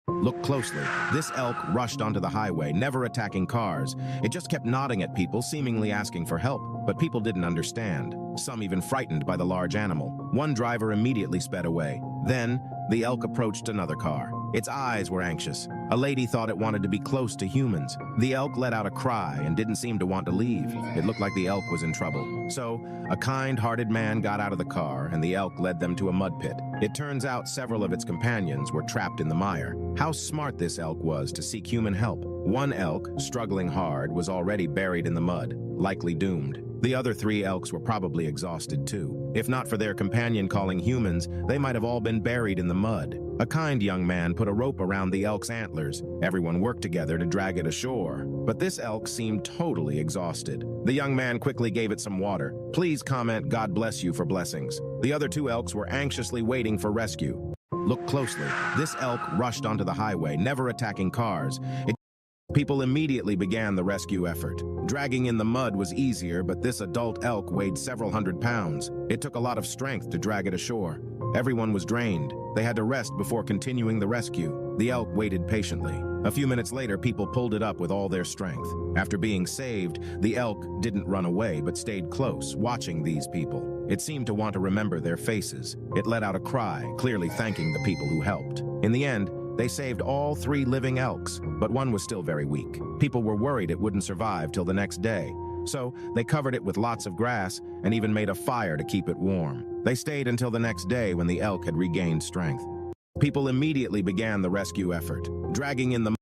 Look closely. This elk rushed onto the highway, never attacking cars. It just kept nodding at people, seemingly asking for help. But people didn't understand, some even frightened by the large animal. One driver immediately sped away. Then, the elk approached another car. Its eyes were anxious. A lady thought it wanted to be close to humans. The elk let out a cry and didn't seem to want to leave. It looked like the elk was in trouble. So, a kind-hearted man got out of the car and the elk led them to a mud pit. It turns out several of its companions were trapped in the mire. How smart this elk was to seek human help. One elk, struggling hard, was already buried in the mud, likely doomed. The other 3 elks were probably exhausted too. If not for their companion calling humans, they might have all been buried in the mud. A kind young man put a rope around the elk's antlers. Everyone worked together to drag it ashore. But this elk seemed totally exhausted. The young man quickly gave it some water. Please comment "God bless you" for blessings. The other 2 elks were anxiously waiting for rescue. Look closely. This elk rushed onto the highway, never attacking cars. People immediately began the rescue effort. Dragging in the mud was easier, but this adult elk weighed several hundred pounds. It took a lot of strength to drag it ashore. Everyone was drained. They had to rest before continuing the rescue. The elk waited patiently. A few minutes later, people pulled it up with all their strength. After being saved, the elk didn't run away but stayed close, watching these people. It seemed to want to remember their faces. It let out a cry, clearly thanking the people who helped. In the end, they saved all 3 living elks, but one was still very weak. People were worried it wouldn't survive till the next day, so they covered it with lots of grass and even made a fire to keep it warm. They stayed until the next day when the elk had regained strength. People immediately began the rescue effort, dragging in the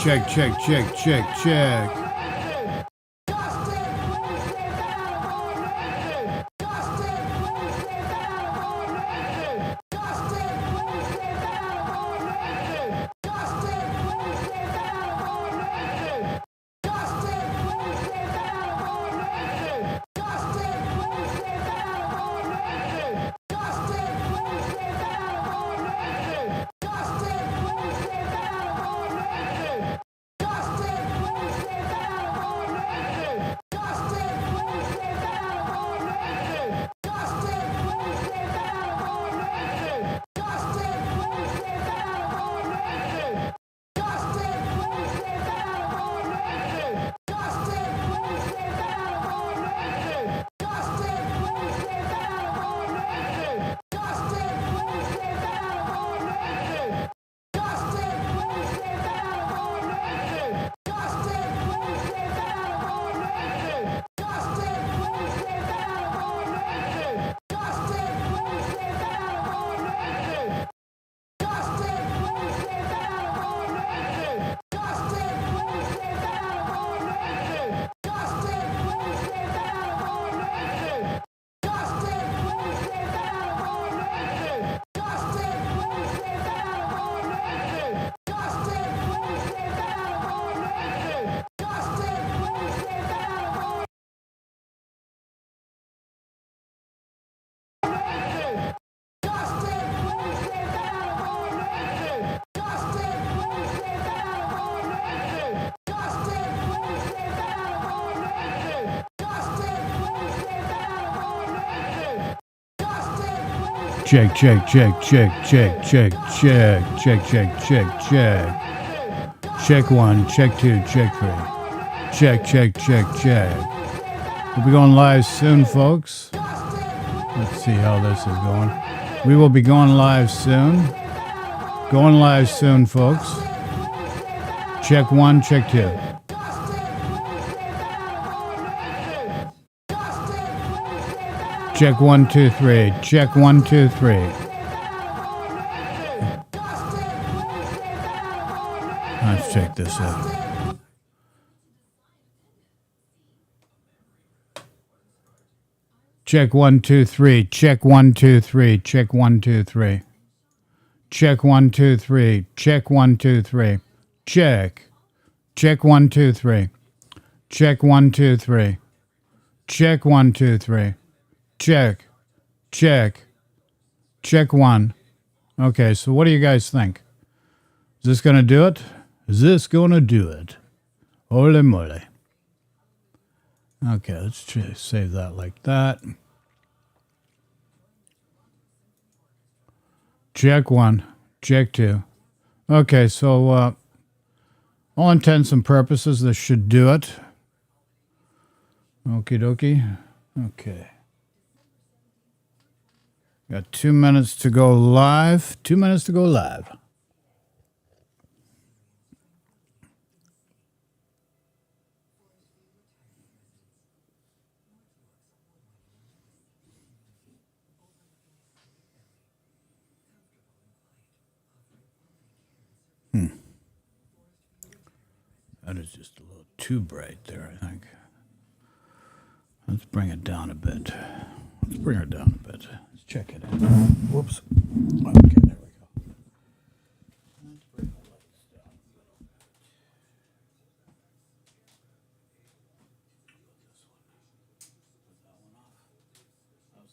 Check, check, check, check, check. Check, check, check, check, check, check, check, check, check, check, check. Check 1, check 2, check 3. Check, check, check, check. We'll be going live soon, folks. Let's see how this is going. We will be going live soon. Going live soon, folks. Check 1, check 2. Check 1, 2, 3. Check 1, 2, 3. Let's check this out. Check 1, 2, 3. Check 1, 2, 3. Check 1, 2, 3. Check 1, 2, 3. Check 1, 2, 3. Check. Check 1, 2, 3. Check 1, 2, 3. Check 1, 2, 3. Check. Check. Check 1. Okay, so what do you guys think? Is this going to do it? Is this going to do it? Holy moly. Okay, let's save that like that. Check 1. Check 2. Okay, so all intents and purposes, this should do it. Okie dokie. Okay. Got 2 minutes to go live. 2 minutes to go live. That is just a little too bright there, I think. Let's bring it down a bit. Let's bring her down a bit. Let's check it out. Whoops. Okay, there we go. Let's bring the lights down a little bit. This one. Put that one off. How's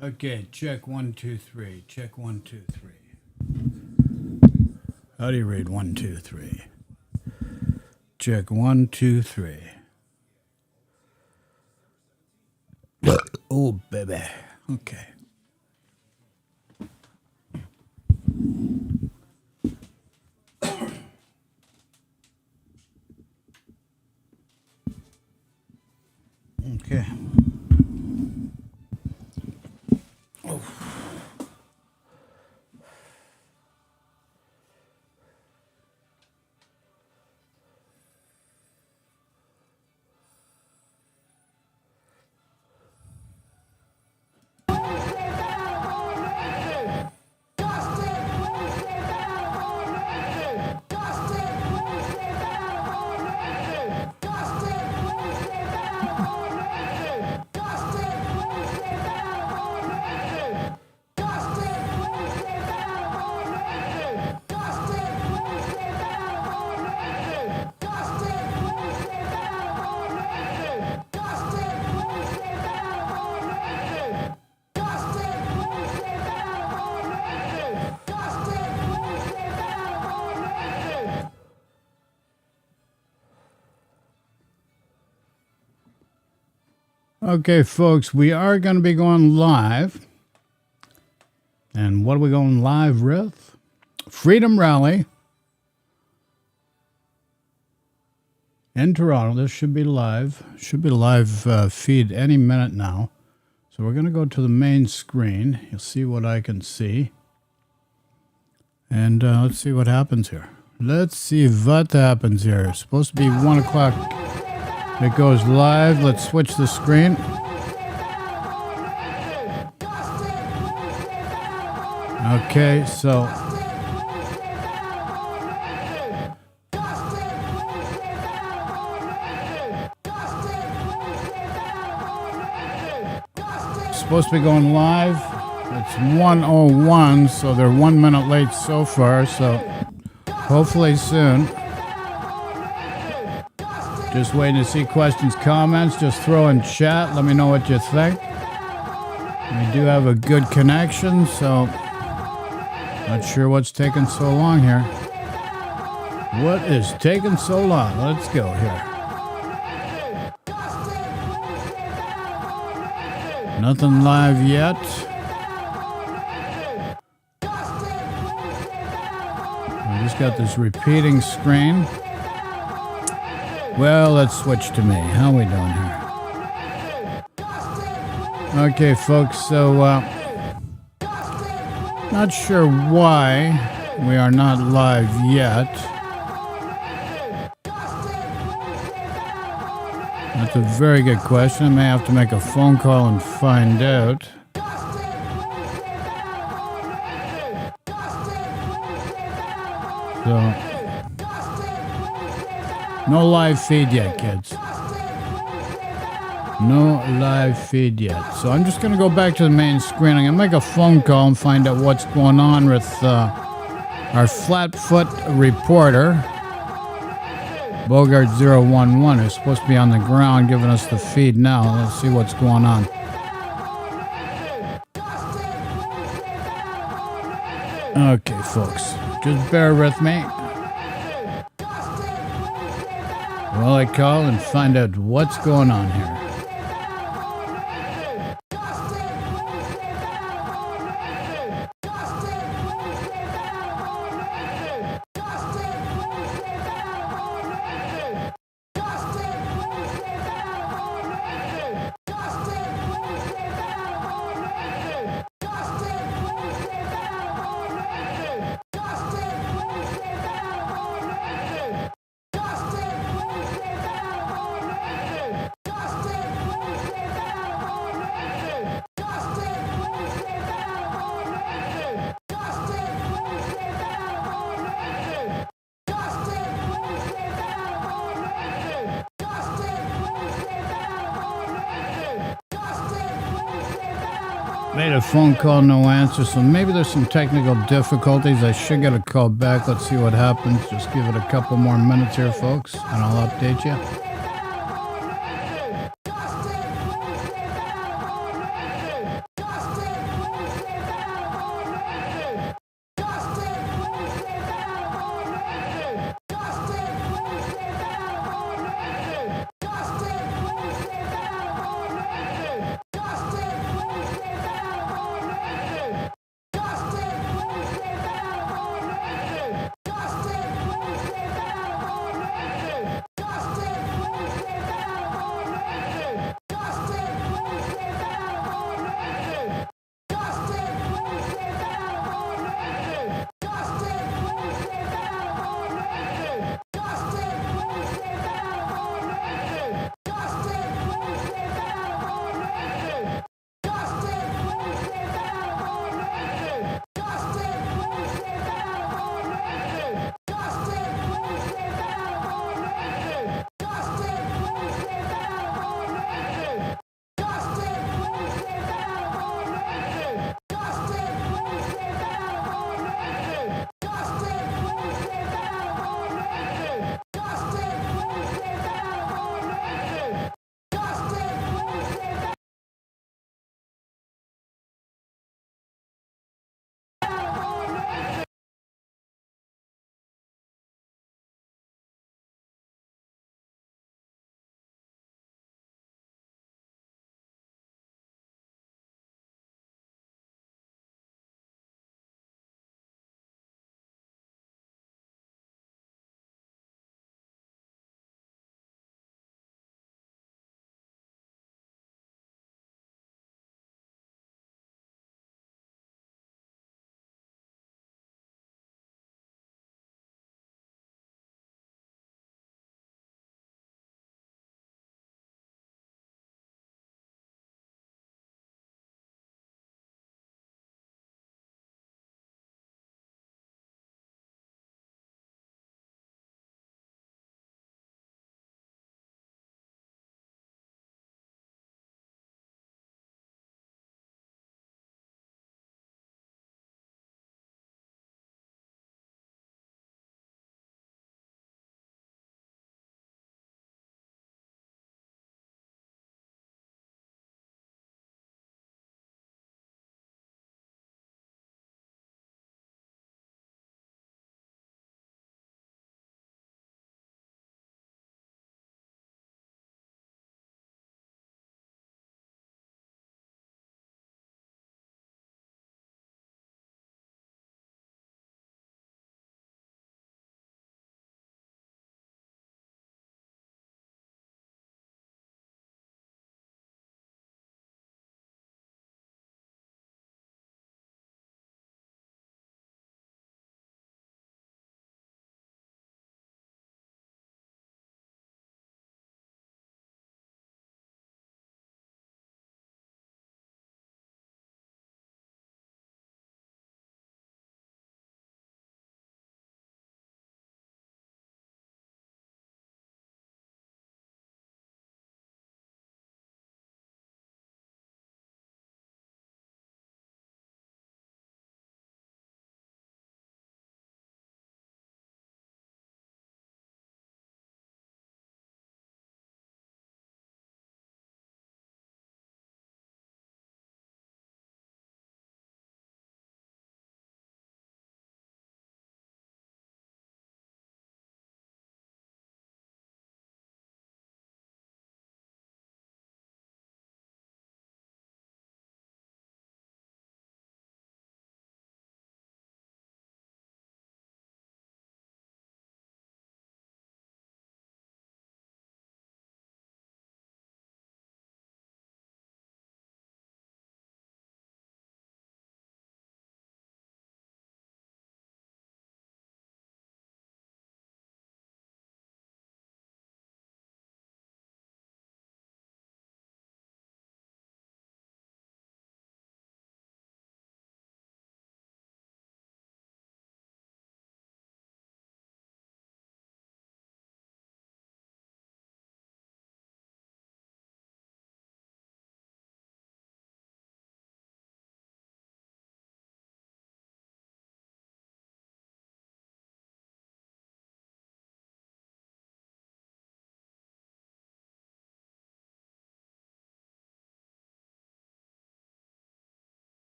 that? Okay, check 1, 2, 3. Check 1, 2, 3. How do you read 1, 2, 3? Check 1, 2, 3. Oh, baby. Okay. Okay. Okay, folks, we are going to be going live. And what are we going live with? Freedom Rally in Toronto. This should be live. Should be live feed any minute now. So we're going to go to the main screen. You'll see what I can see. And let's see what happens here. Let's see what happens here. It's supposed to be 1 o'clock. It goes live. Let's switch the screen. Okay, so it's supposed to be going live. It's 1:01, so they're 1 minute late so far, so hopefully soon. Just waiting to see questions, comments. Just throw in chat. Let me know what you think. We do have a good connection, so not sure what's taking so long here. What is taking so long? Let's go here. Nothing live yet. I just got this repeating screen. Well, let's switch to me. How are we doing here? Okay, folks, so not sure why we are not live yet. That's a very good question. I may have to make a phone call and find out. So, no live feed yet, kids. No live feed yet. So I'm just going to go back to the main screen. I'm going to make a phone call and find out what's going on with our Flatfoot reporter, Bogart011, who's supposed to be on the ground giving us the feed now. Let's see what's going on. Okay, folks, just bear with me while I call and find out what's going on here. Made a phone call, no answer, so maybe there's some technical difficulties. I should get a call back. Let's see what happens. Just give it a couple more minutes here, folks, and I'll update you.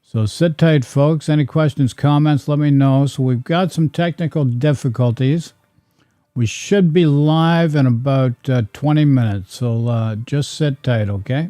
So sit tight, folks. Any questions, comments, let me know. So we've got some technical difficulties. We should be live in about 20 minutes. So just sit tight, okay?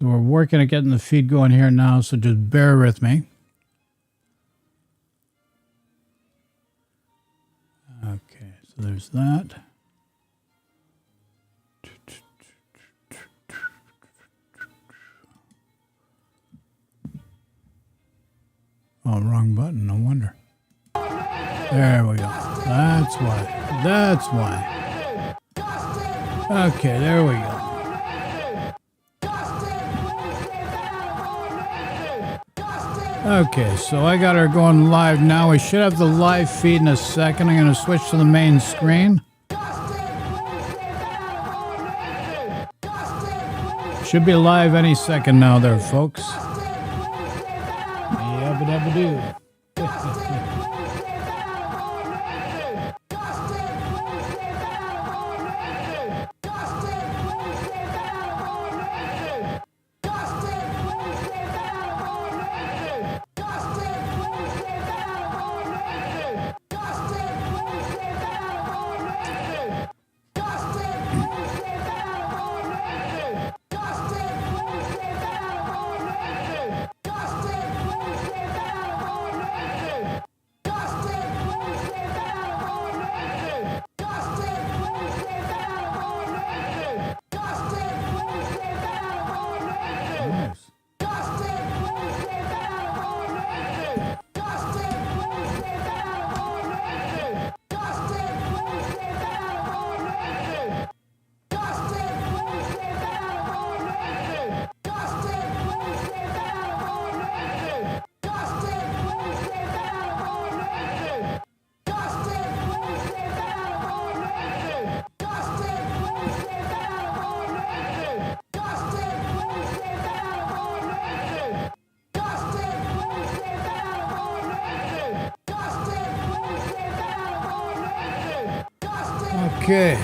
So we're working at getting the feed going here now, so just bear with me. Okay, so there's that. Oh, wrong button, no wonder. There we go. That's why. That's why. Okay, there we go. Okay, so I got her going live now. We should have the live feed in a second. I'm going to switch to the main screen. Should be live any second now there, folks. Yabba-dabba-doo. Okay.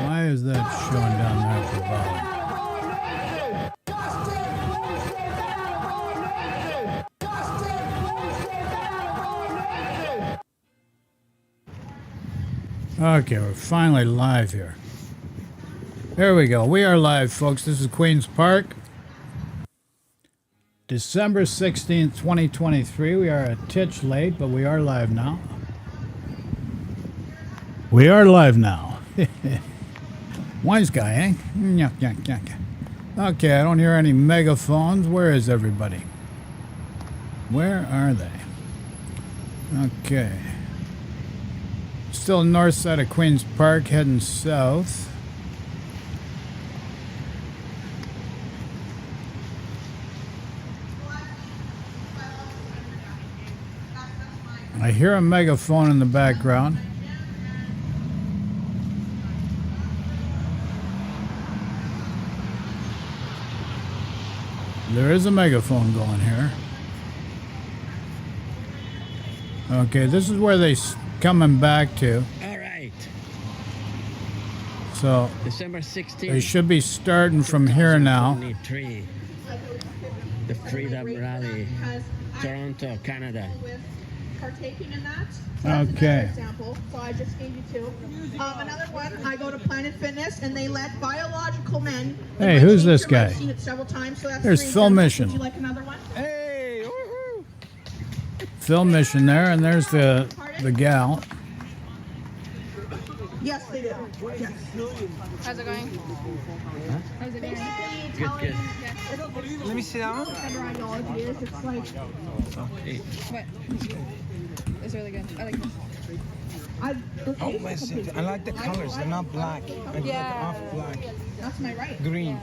Why is that showing down there at the bottom? Okay, we're finally live here. There we go. We are live, folks. This is Queen's Park. December 16th, 2023. We are a titch late, but we are live now. We are live now. Wise guy, eh? Yuck, yuck, yuck. Okay, I don't hear any megaphones. Where is everybody? Where are they? Okay. Still north side of Queen's Park, heading south. I hear a megaphone in the background. There is a megaphone going here. Okay, this is where they're coming back to. All right. So December 16th. they should be starting from here now. The Freedom Rally, Toronto, Canada. Partaking in that. So that's another example. So I just gave you two. Another one, I go to Planet Fitness and they let biological men. Hey, who's this guy? I've seen it several times, so that's There's three Phil examples. Mission. Would you like another one? Hey, woohoo! Phil Mission there, and there's the gal. Yes, they do. Yes. How's it going? How's it going? Good, good. Let me see that one. Whatever ideology is, it's like What? It's really good. I like this. Oh, listen, I like the colors. They're not black. I like Yeah. off black. That's my right. Green.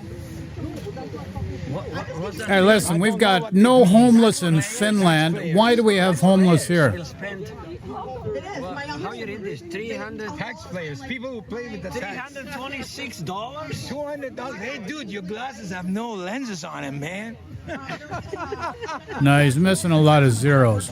What's that? Hey, listen, we've got no homeless in Finland. Why do we have homeless here? Still spent, It is. My how youngest you read this? 300, Taxpayers, people who play with the tax. $326? $200. Hey, dude, your glasses have no lenses on them, man. No, he's missing a lot of zeros.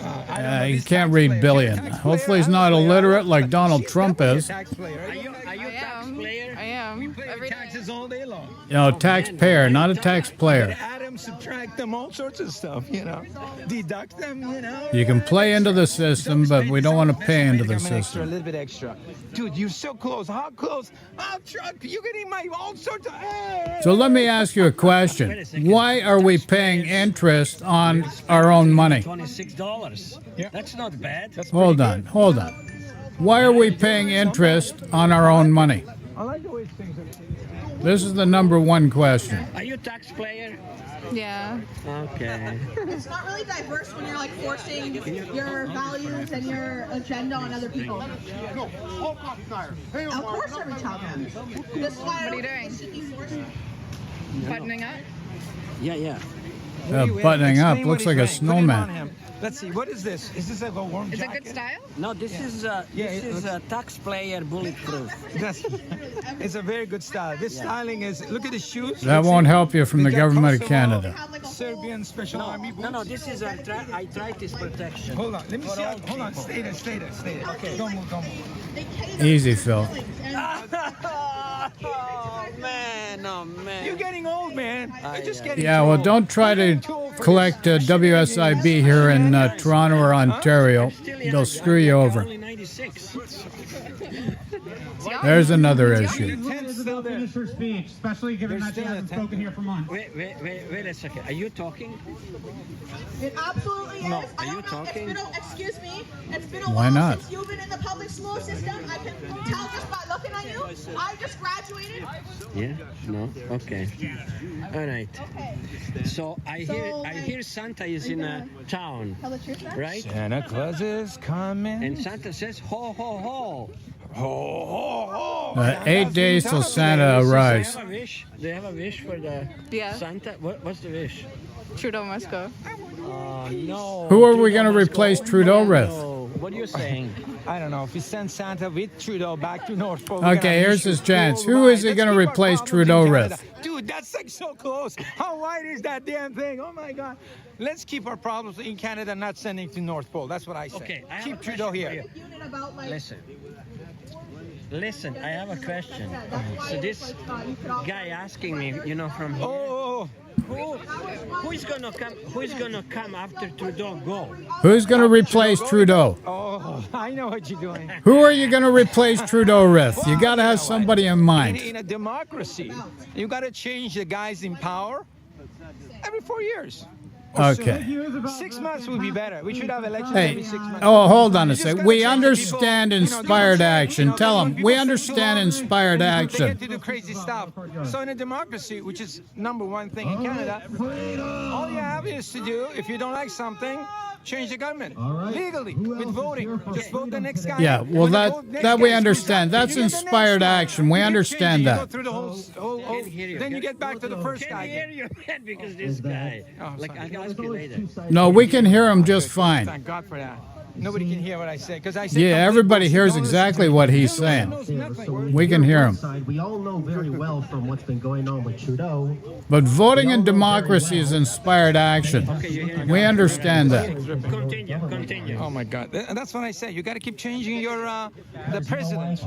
He can't read billion. Hopefully he's not illiterate like Donald Trump is. Taxpayer. Are you taxpayer? I am. Pay Every day. taxes all day long. You know, taxpayer, not a tax player. Adam them, subtract them, all sorts of stuff, deduct them, You can play into the system, but we don't want to pay into the Extra, a system. little bit extra. Dude, you're so close. How close? You're getting my all sorts of... So let me ask you a question. Why are we paying interest on our own money? $26. Yeah. That's not bad. Hold on. Why are we paying interest on our own money? I like the way things are. This is the number one question. Are you a taxpayer? Yeah. Okay. It's not really diverse when you're like forcing your values and your agenda on other people. Of course, every child has. This is why What are you doing? Buttoning up? Yeah. Buttoning up Explain what looks he's like a wearing. Put him on snowman. him. Let's see. What is this? Is this like a warm Is it jacket? good style? No, this is a taxpayer bulletproof. It's a very good style. This styling is. Look at the shoes. That Let's won't see. help you from the They got government of Kosovo, Canada. Serbian Special Army boots. No, this is arthritis protection. Hold on. Let me see. Hold on. Stay there. Okay. Don't move. Easy, Phil. Oh man. You're getting old, man. You're just getting Yeah, too well, old. don't try to collect WSIB here in Toronto or Ontario. They'll screw you over. Only 96. There's another issue. Still there. Finish her speech, especially given There's that she still a hasn't temp. spoken here for months. Wait a second. Are you talking? It absolutely is. No, I are you don't know. talking? Excuse me. It's been a Why while not? since you've been in the public school system. I can tell just by looking at you. I just graduated. Yeah. No. Okay. All right. Okay. So I hear Santa is in a town, Tell the truth, then. right? Santa Claus is coming. And Santa says ho ho ho. 8 days till Santa Do arrives. you have a wish? Do you have a wish for the Yeah. Santa? What's the wish? Trudeau must go. No. Who are we gonna must replace go. Trudeau with? No. What are you saying? I don't know if we send Santa with Trudeau back to North Pole. we're gonna Okay, have here's issues his chance. Who worldwide. is he Let's gonna keep our replace problems Trudeau in with? Canada. Dude, that's like so close. How wide is that damn thing? Oh my God. Let's keep our problems in Canada, not sending to North Pole. That's what I say. Okay, I have keep a Trudeau question here. for you. Unit about like. Listen, I have a question. So this guy asking me, from here, Oh, who's gonna come after Trudeau go? Who's going to replace Trudeau? I know what you're doing. Who are you going to replace Trudeau with? You got to have somebody in mind. In a democracy, you got to change the guys in power every 4 years. Okay. 6 months would be better. We should have elections every Hey, 6 months. oh, hold on a You just sec. gotta We change the understand people, inspired action. Tell them, we people understand sit too long, inspired They action. get to do crazy stuff. So in a democracy, which is number one thing in Canada, all you have is to do, if you don't like something, change the government legally with voting. Just vote the next guy. Yeah, well, When the next that we guy understand. screws up, That's you get the next inspired guy. action. We You get understand changed. You that. go through the whole then you get back to the first guy. Can't hear you, man, because this guy. Like, I'll ask you later. No, we can hear him just fine. Thank God for that. Nobody can hear what I say because I say. Yeah, complete everybody bullshit. hears Don't listen exactly to what me. he's Everyone saying. knows nothing. We can hear him. Side, we all know very well from what's been going on with Trudeau. But voting in democracy is inspired action. We understand that. Continue. Oh my God, and that's what I say. You got to keep changing your the president.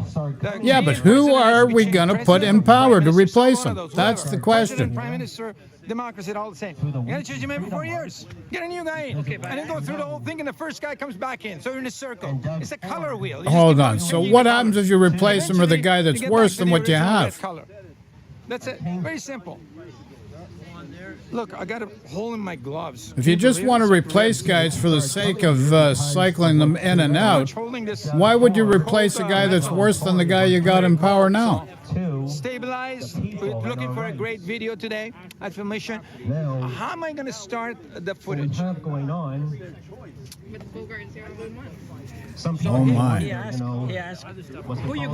Yeah, but who are we going to put in power to replace him? That's the question. President, Prime Minister, democracy, all the same. You got to change him every 4 years. Get a new guy in, and then go through the whole thing, and the first guy comes back in. So you're in a circle. It's a color wheel. You just Hold keep on. So changing what the happens colors. if you replace him with a guy that's You get worse back to than the what you original red have? color. That's it. Very simple. Look, I got a hole in my gloves. If you just want to replace guys for the sake of cycling them in and out, why would you replace a guy that's worse than the guy you got in power now? Stabilized. We're looking for a great video today at Filmation. How am I going to start the footage? Going on. With Bogart 011. Some Oh people, my. He asked, who you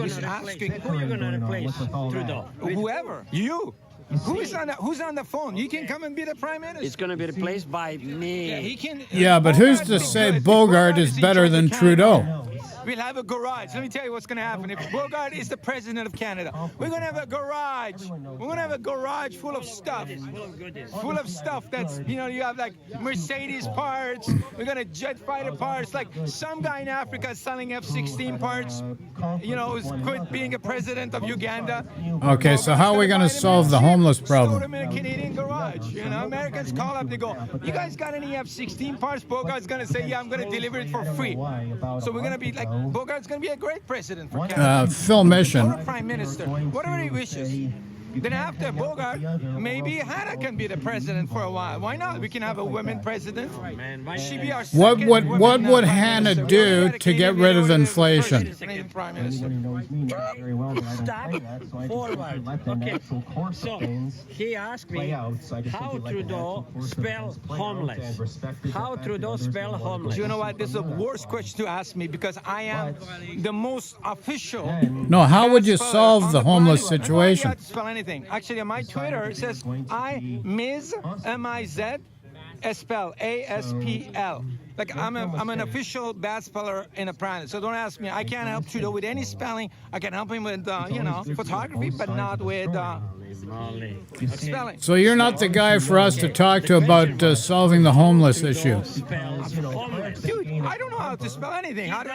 gonna replace Trudeau? Whoever. You. Who's on the phone? You can come and be the prime minister. It's gonna be replaced by me. Yeah, he can. Yeah, but who's to say Bogart is better than Trudeau? we'll have a garage. Let me tell you what's going to happen. If Bogart is the president of Canada, we're going to have a garage. We're going to have a garage full of stuff. Full of stuff that's, you know, you have like Mercedes parts. We're going to jet fighter parts. Like some guy in Africa is selling F-16 parts, you know, who's quit being a president of Uganda. Okay, so how are we going to solve the homeless problem? Store them in a Canadian garage. You know, Americans call up, they go, you guys got any F-16 parts? Bogart's going to say, yeah, I'm going to deliver it for free. So we're going to be like, Bogart's going to be a great president for Canada. Phil Mission. Or a prime minister, whatever he wishes. Then after Bogart, maybe Hannah can be the president for a while. Why not? We can have a woman president. She be our What second would Hannah do to get rid of inflation? Prime minister. Stop forward. Okay. So he asked me how Trudeau spell homeless. How Trudeau spell homeless. Do you know what? This is the worst question to ask me because I am the most official. No, how would you solve the homeless situation? I don't spell anything. Actually, on my Twitter, it says M-I-Z, spell A-S-P-L. Like I'm an official bad speller in a planet. So don't ask me. I can't help Trudeau with any spelling. I can help him with, you know, photography, but not with spelling. So you're not the guy for us to talk to about solving the homeless issue. Dude, I don't know how to spell anything. How do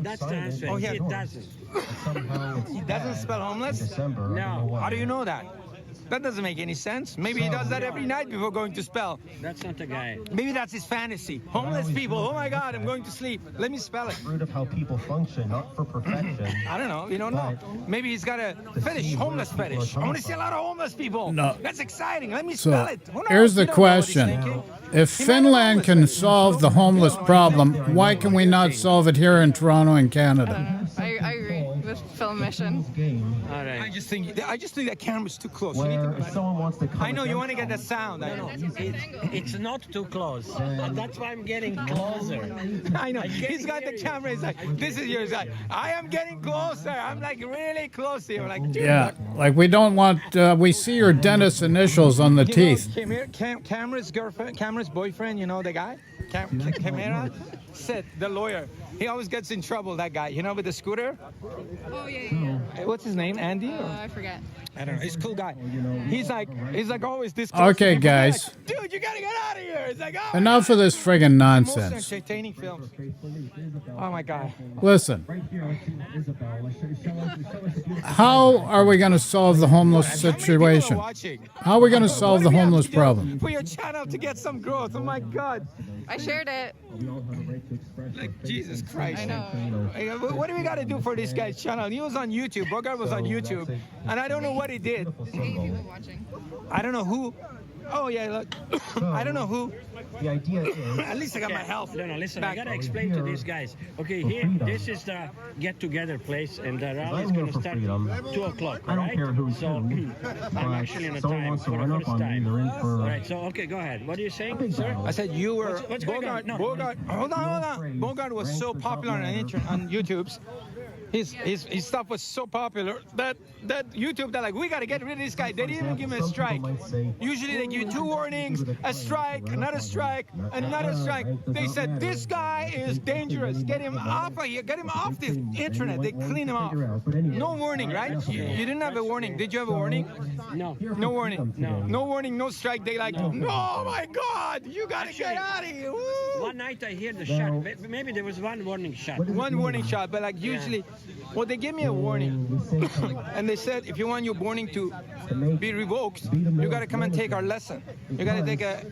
That's the answer. Oh, yeah. He doesn't. He doesn't spell homeless? No. How do you know that? That doesn't make any sense. Maybe he does that every night before going to spell. That's not the guy. Maybe that's his fantasy. Homeless people. Oh my God, I'm going to sleep. Let me spell it. Root of how people function, not for perfection. I don't know. You don't know. Maybe he's got a fetish, homeless fetish. I want to see a lot of homeless people. No. That's exciting. Let me spell So it. Who knows? here's the You don't know what he's question. thinking. If Finland can solve the homeless problem, why can we not solve it here in Toronto and Canada? I agree with Phil Mission. All I right. just think that camera's too close. You need Where to- if someone wants to come I know you want to get the sound. I know. It's not too close. That's why I'm getting closer. I know. He's got the camera. He's like, this is yours. Like, I am getting closer. I'm like really close to you. Like, dude, Yeah, like we don't want, we see your dentist initials on the teeth. Camera's girlfriend, Camera's boyfriend, you know the guy? Camera? Sid, the lawyer. He always gets in trouble, that guy, you know, with the scooter? Oh, yeah. What's his name? Andy? I forget. I don't know. He's a cool guy. He's like always this close. Okay, to me. guys. Like, dude, you gotta get out of here. It's like, oh, Enough of this friggin' most nonsense. entertaining films. Oh my God. Listen, how are we going to solve the homeless How many people are situation? watching? How are we going to solve the What do we have homeless to do problem? for your channel to get some growth? Oh my God. I shared it. Like, Jesus Christ. I know. Hey, what do we got to do for this guy's channel? He was on YouTube. Bogart was on YouTube. And I don't know what he did. 8 people watching. I don't know who. Oh, yeah, look. I don't know who. The idea is At least I got my health. No, listen, I back. gotta explain to these guys. Okay, here, this is the get-together place, and the rally is I'm here gonna for start freedom. 2 o'clock, I don't right? care who's So, who, I'm actually on a someone time wants to for run the up first on me, time. they're in for- All right, so, okay, go ahead. What are you saying, sir? I said you were What's going on? Bogart. No. Hold on. Bogart was so popular on YouTube's. His stuff was so popular that YouTube, they're like, we got to get rid of this guy. They didn't even give him a strike. Usually they give you 2 warnings, a strike, another strike, another strike. They said, this guy is dangerous. Get him off of here. Get him off the internet. They clean him off. No warning, right? You didn't have a warning. Did you have a warning? No. No warning. No. Warning, no strike. They like, oh my God, you got to get out of here. Woo. One night I hear the shot. Maybe there was one warning shot. One warning shot, but like usually, well, they gave me a warning, and they said if you want your warning to be revoked, you got to come and take our lesson. You got to take a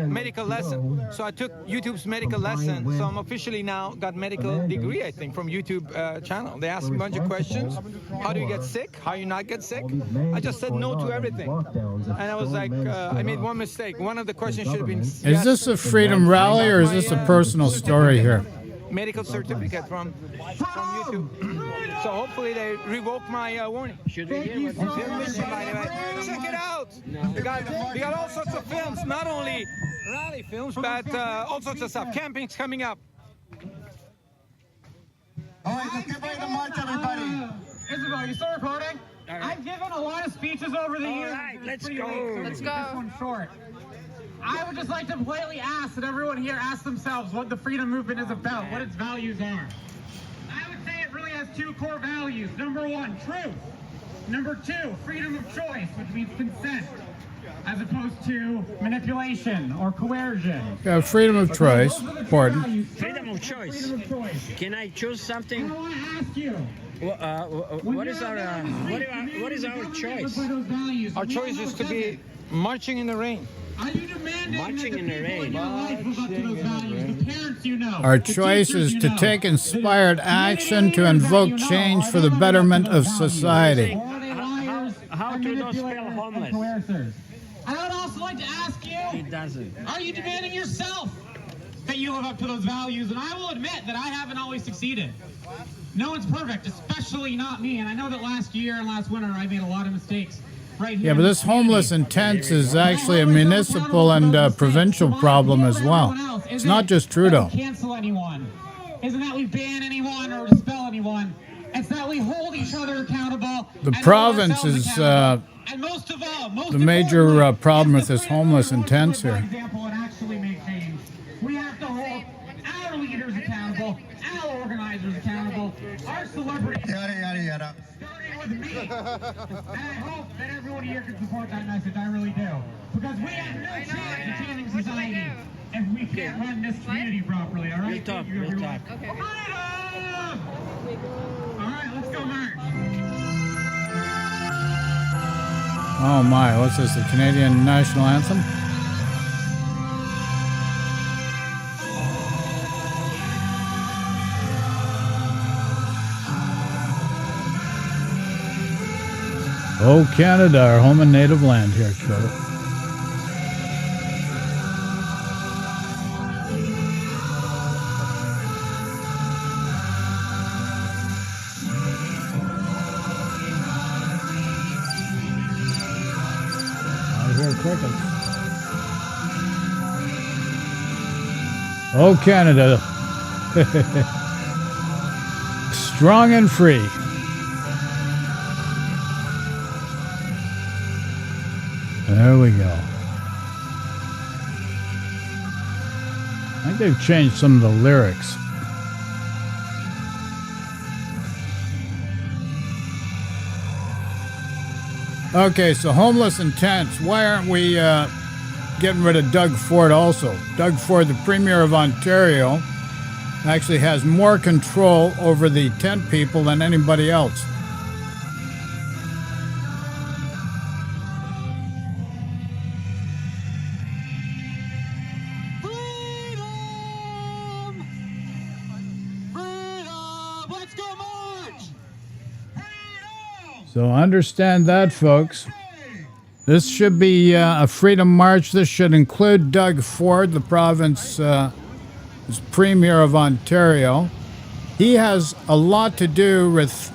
medical lesson. So I took YouTube's medical lesson. So I'm officially now got medical degree, I think, from YouTube channel. They asked me a bunch of questions. How do you get sick? How you not get sick? I just said no to everything. And I was like, I made one mistake. One of the questions should have been Is yes. this a freedom rally or is this a personal story here? Medical certificate from YouTube. So hopefully they revoke my warning. Should we hear what Film Mission, by the way. Check it out. We got all sorts of films, not only rally films, but all sorts of stuff. Camping's coming up. All right, let's get ready to march, everybody. Isabel, you still recording? All right. I've given a lot of speeches over the years. right, let's Pretty go. late, so Let's keep go. This one short. I would just like to politely ask that everyone here ask themselves what the freedom movement is about, what its values are. I would say it really has two core values. Number one, truth. Number two, freedom of choice, which means consent, as opposed to manipulation or coercion. Yeah, freedom of choice. Important. Freedom of choice. Freedom of choice. Can I choose something? I want to ask you. What is our choice? Our choice is to be marching in the rain. Are you demanding Marching that in the the people rain. in your life live up to those values? The parents you know. Our the choice teachers is you to know, take inspired the action to community invoke leaders that you know, change are for they the living up to betterment those of values? society. Or are they liars How and to not spell manipulators and homeless? coercers? And I would also like to ask you, It doesn't. are you demanding yourself that you live up to those values? And I will admit that I haven't always succeeded. No one's perfect, especially not me. And I know that last year and last winter I made a lot of mistakes. Right here Yeah, but in this the community. homeless and tents is actually a municipal and provincial problem as well. It's not just Trudeau. Cancel anyone. Isn't that we ban anyone or dispel anyone? It's that we hold each other accountable. The and hold province ourselves is accountable. And most of all, the major importantly, problem if with the this homeless and freedom tents of here. example and actually make change. We have to hold our leaders accountable, our organizers accountable, our celebrities. Yada, yada, yada. Starting with me. And I hope that everyone here can support that message. I really do. Because we have no chance of changing society if we can't run this community properly. All right? We'll talk. Thank you, We'll everyone. talk. Freedom! All right, let's go march. Oh my, what's this, the Canadian national anthem? Oh, Canada, our home and native land here, Trevor. I hear crickets. Oh, Canada. Strong and free. There we go. I think they've changed some of the lyrics. Okay, so homeless and tents. Why aren't we getting rid of Doug Ford also? Doug Ford, the Premier of Ontario, actually has more control over the tent people than anybody else. So understand that, folks. This should be a freedom march. This should include Doug Ford, the province Premier of Ontario. He has a lot to do with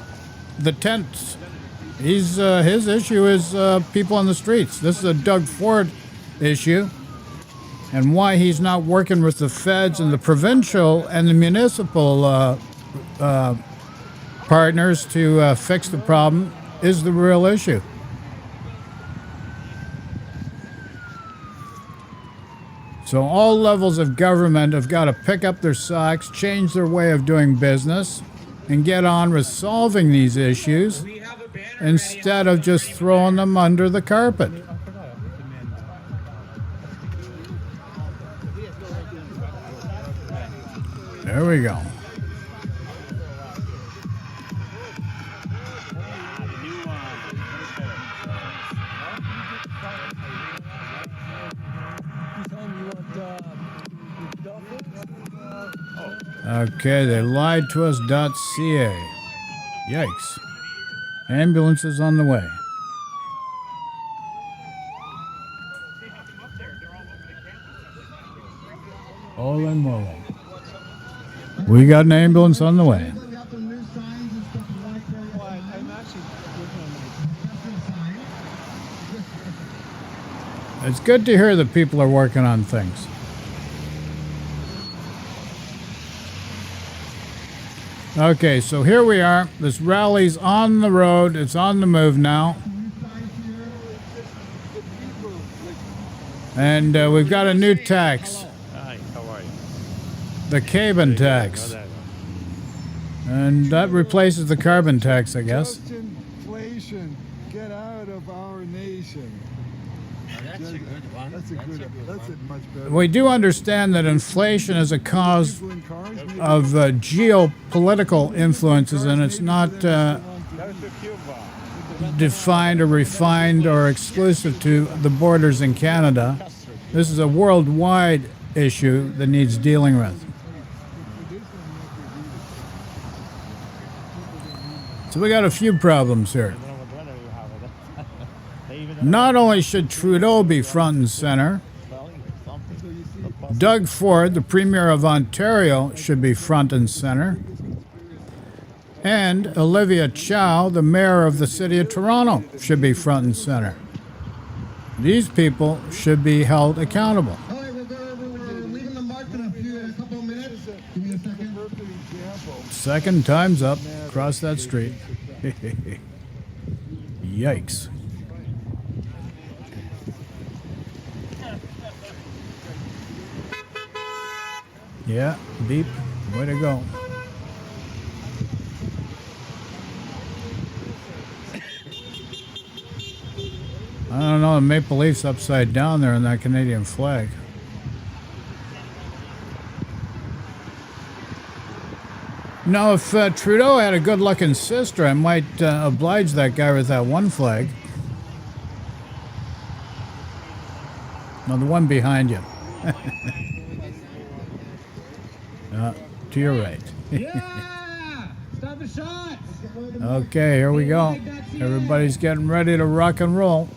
the tents. His issue is people on the streets. This is a Doug Ford issue, and why he's not working with the feds and the provincial and the municipal partners to fix the problem is the real issue. So all levels of government have got to pick up their socks, change their way of doing business, and get on with solving these issues instead of just throwing them under the carpet. There we go. Okay, they lied to us.ca. Yikes. Ambulance is on the way. Holy moly. We got an ambulance on the way. It's good to hear that people are working on things. Okay, so here we are. This rally's on the road. It's on the move now. And we've got a new tax, Hi, how are you? the carbon tax. And that replaces the carbon tax, I guess. Just inflation. Get out of our nation. That's a good one. That's a much better. We do understand that inflation is a cause of geopolitical influences, and it's not defined or refined or exclusive to the borders in Canada. This is a worldwide issue that needs dealing with. So we got a few problems here. Not only should Trudeau be front and center, Doug Ford, the Premier of Ontario, should be front and center, and Olivia Chow, the Mayor of the City of Toronto, should be front and center. These people should be held accountable. All right, we're leaving the market in a couple of minutes. Give me a second. Second time's up. Cross that street. Yikes. Yeah, beep. Way to go. I don't know, the Maple Leaf's upside down there in that Canadian flag. Now, if Trudeau had a good-looking sister, I might oblige that guy with that one flag. No, the one behind you. To your right. Yeah! Stop the shots! Okay, here we go. Everybody's getting ready to rock and roll.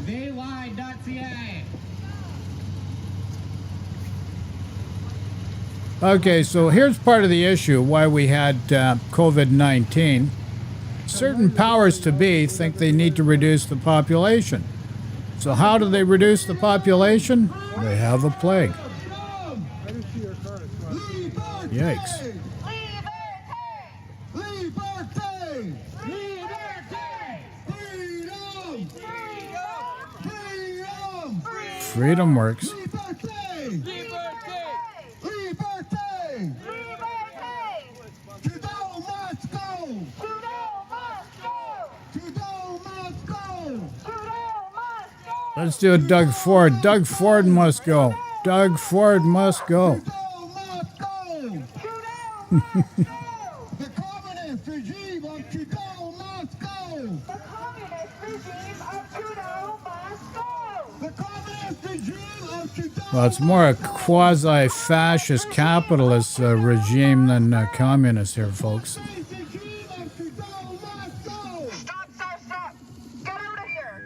Theylied.ca. Okay, so here's part of the issue why we had COVID-19. Certain powers to be think they need to reduce the population. So how do they reduce the population? They have a plague. Yikes. Freedom works. Let's do a Doug Ford. Doug Ford must go. Doug Ford must go. The communist regime of Trudeau must go! The communist regime of Trudeau must go! The communist regime of Trudeau. Well, it's more a quasi-fascist capitalist regime than communist here, folks. Stop, stop! Get out of here!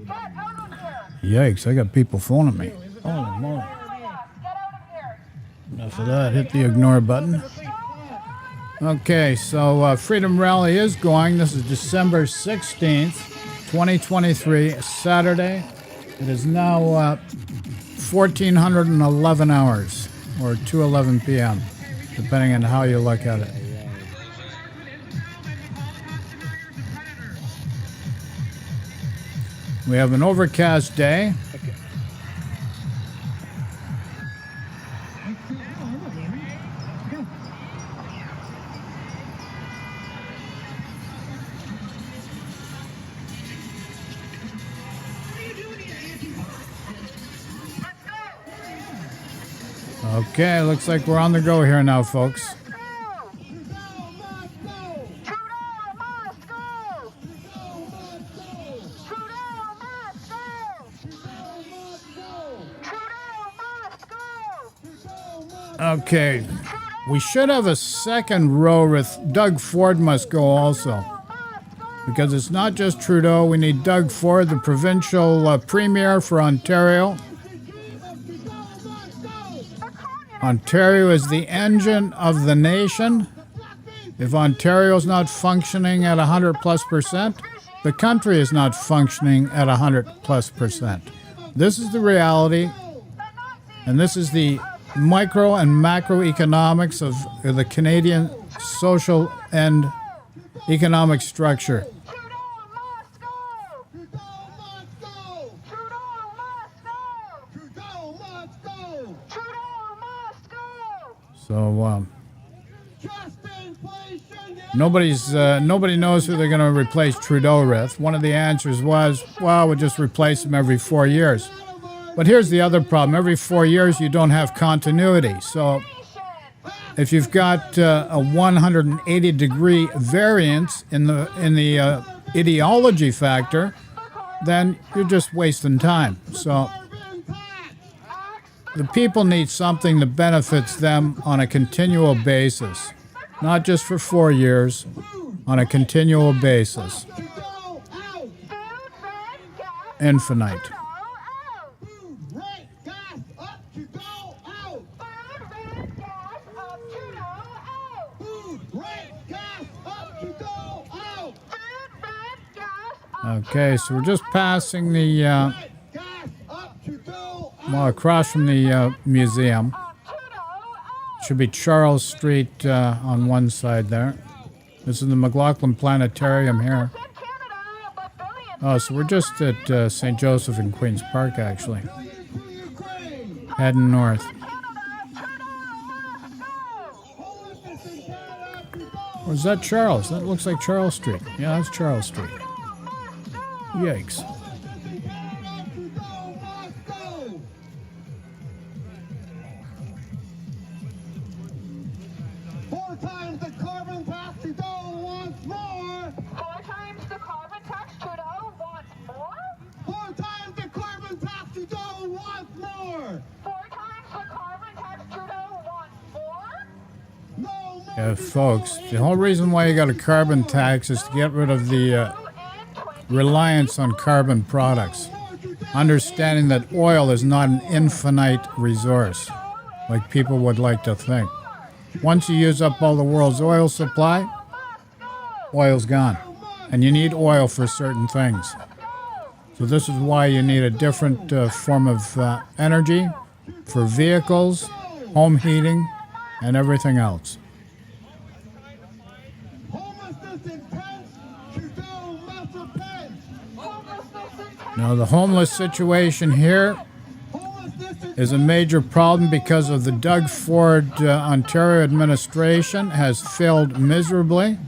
Get out of here! Yikes, I got people phoning me. Holy moly. Get out of here! Enough of that. Hit the ignore button. Okay, so Freedom Rally is going. This is December 16th, 2023, Saturday. It is now 1411 hours, or 2:11 p.m., depending on how you look at it. We have an overcast day. Okay, looks like we're on the go here now, folks. Okay, we should have a second row with Doug Ford must go also. Because it's not just Trudeau, we need Doug Ford, the provincial premier for Ontario. Ontario is the engine of the nation. If Ontario is not functioning at 100+%, the country is not functioning at 100+%. This is the reality, and this is the micro and macroeconomics of the Canadian social and economic structure. So nobody knows who they're going to replace Trudeau with. One of the answers was, well, we'll just replace him every 4 years. But here's the other problem. Every 4 years, you don't have continuity. So if you've got a 180-degree variance in the ideology factor, then you're just wasting time. So the people need something that benefits them on a continual basis, not just for 4 years, on a continual basis. Infinite. Okay, so we're just passing the, well, across from the museum. Should be Charles Street on one side there. This is the McLaughlin Planetarium here. Oh, so we're just at St. Joseph and Queen's Park, actually. Heading north. Or is that Charles? That looks like Charles Street. Yeah, that's Charles Street. Yikes. Four times the carbon tax Trudeau wants more. 4 times the carbon tax Trudeau wants more? 4 times the carbon tax Trudeau wants more. 4 times the carbon tax Trudeau wants more? No more. Yeah, folks, the whole reason why you got a carbon tax is to get rid of the reliance on carbon products. Understanding that oil is not an infinite resource, like people would like to think. Once you use up all the world's oil supply, oil's gone. And you need oil for certain things. So this is why you need a different form of energy for vehicles, home heating, and everything else. Now, the homeless situation here is a major problem because of the Doug Ford Ontario administration has failed miserably.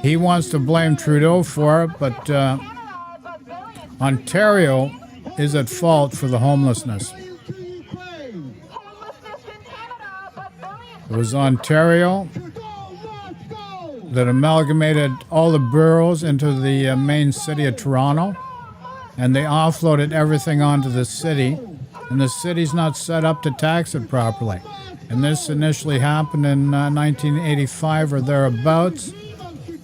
He wants to blame Trudeau for it, but Ontario is at fault for the homelessness. It was Ontario that amalgamated all the boroughs into the main city of Toronto, and they offloaded everything onto the city, and the city's not set up to tax it properly. And this initially happened in 1985 or thereabouts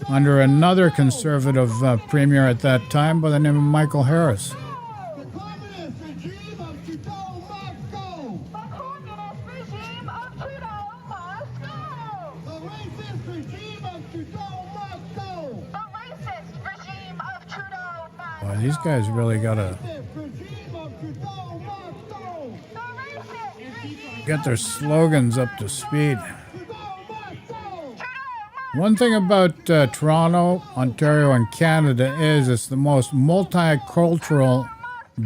under another conservative premier at that time by the name of Michael Harris. These guys really gotta get their slogans up to speed. One thing about Toronto, Ontario, and Canada is it's the most multicultural,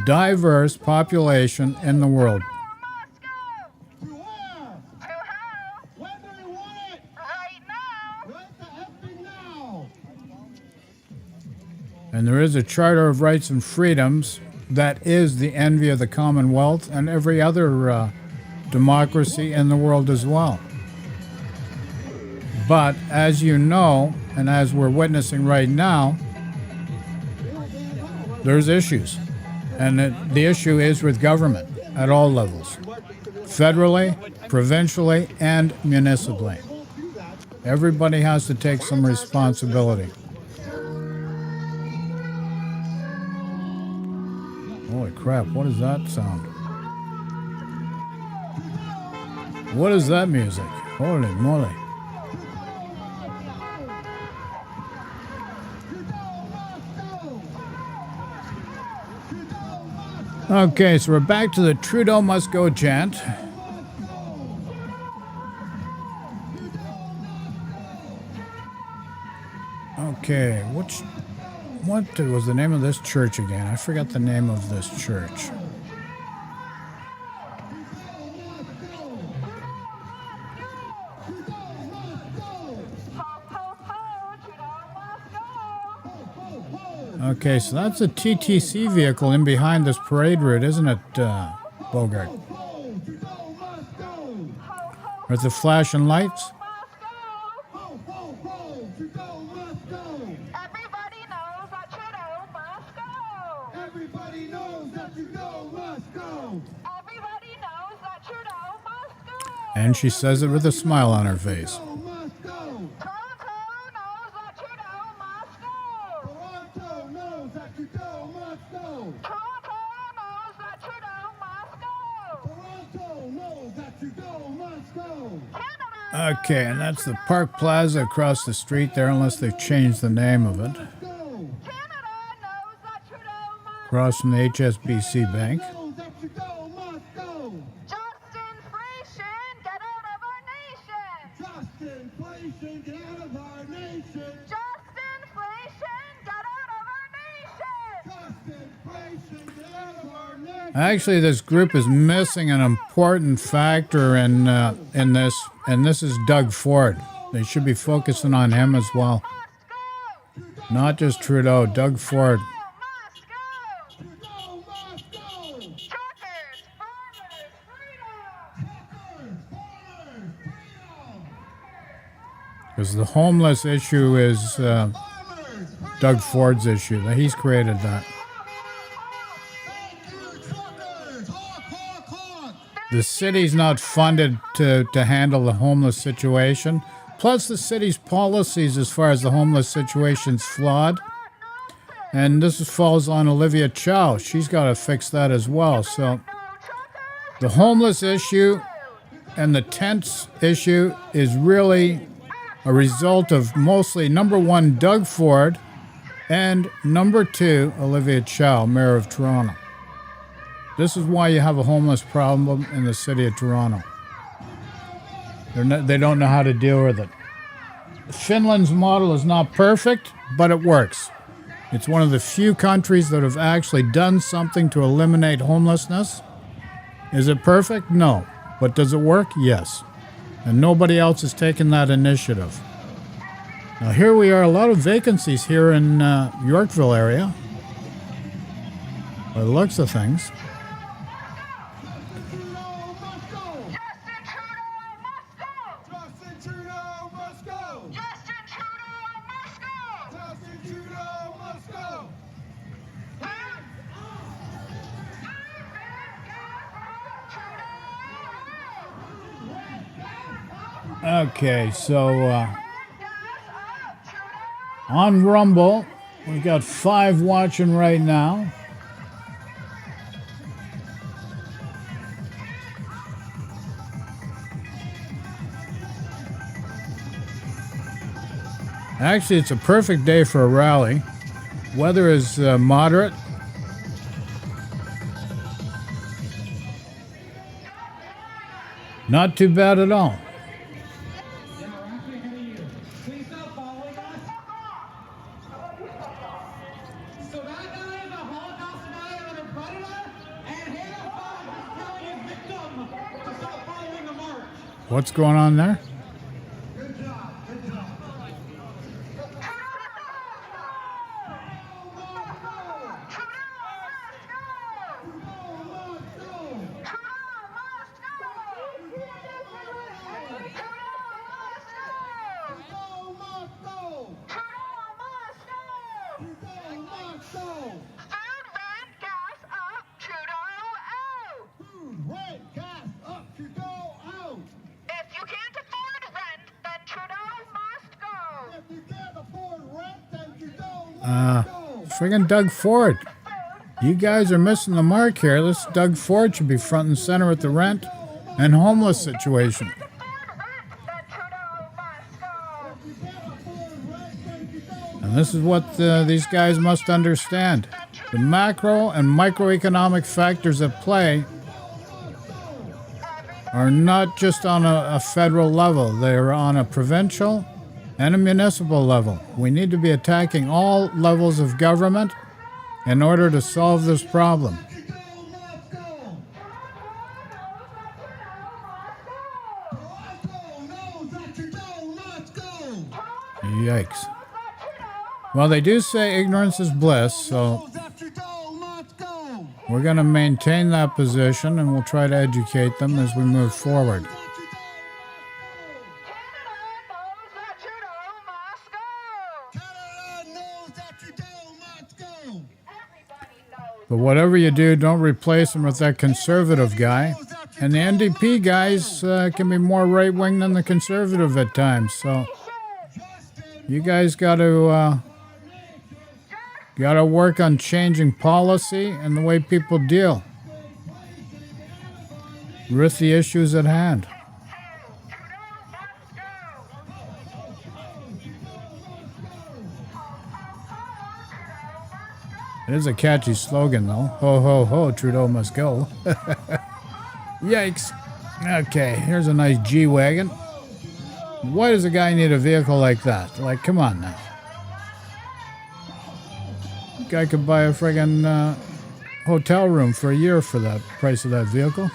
diverse population in the world. And there is a Charter of Rights and Freedoms that is the envy of the Commonwealth and every other democracy in the world as well. But as you know, and as we're witnessing right now, there's issues. And the issue is with government at all levels, federally, provincially, and municipally. Everybody has to take some responsibility. Holy crap, what is that sound? What is that music? Holy moly. Okay, so we're back to the Trudeau must go chant. Okay, what was the name of this church again? I forgot the name of this church. Okay, so that's a TTC vehicle in behind this parade route, isn't it, Bogart? Are the flashing lights? Everybody knows that Trudeau must go. Everybody knows that Trudeau must go. Everybody knows that Trudeau must go. And she says it with a smile on her face. Must go. Toronto knows that Trudeau must go. Toronto knows that Trudeau must go. Toronto knows that Trudeau must go. Toronto knows that Trudeau must go. Okay, and that's the Park Plaza across the street there, unless they've changed the name of it. Across from the HSBC Bank. Actually, this group is missing an important factor in this, and this is Doug Ford. They should be focusing on him as well. Not just Trudeau, Doug Ford. Because the homeless issue is Doug Ford's issue. He's created that. The city's not funded to handle the homeless situation. Plus, the city's policies as far as the homeless situation's flawed. And this falls on Olivia Chow. She's got to fix that as well. So, the homeless issue and the tents issue is really a result of mostly, number one, Doug Ford, and number two, Olivia Chow, Mayor of Toronto. This is why you have a homeless problem in the city of Toronto. They don't know how to deal with it. Finland's model is not perfect, but it works. It's one of the few countries that have actually done something to eliminate homelessness. Is it perfect? No. But does it work? Yes. And nobody else has taken that initiative. Now here we are, a lot of vacancies here in Yorkville area. By the looks of things. Okay, so on Rumble, we've got 5 watching right now. Actually, it's a perfect day for a rally. Weather is moderate. Not too bad at all. What's going on there? Friggin' Doug Ford. You guys are missing the mark here. This Doug Ford should be front and center with the rent and homeless situation. And this is what these guys must understand. The macro and microeconomic factors at play are not just on a federal level. They are on a provincial and a municipal level. We need to be attacking all levels of government in order to solve this problem. Yikes. Well, they do say ignorance is bliss, so we're going to maintain that position and we'll try to educate them as we move forward. But whatever you do, don't replace him with that conservative guy. And the NDP guys can be more right-wing than the conservative at times. So you guys got to work on changing policy and the way people deal with the issues at hand. It is a catchy slogan, though. Ho, ho, ho, Trudeau must go. Yikes. Okay, here's a nice G-Wagon. Why does a guy need a vehicle like that? Like, come on now. Guy could buy a friggin' hotel room for a year for that price of that vehicle.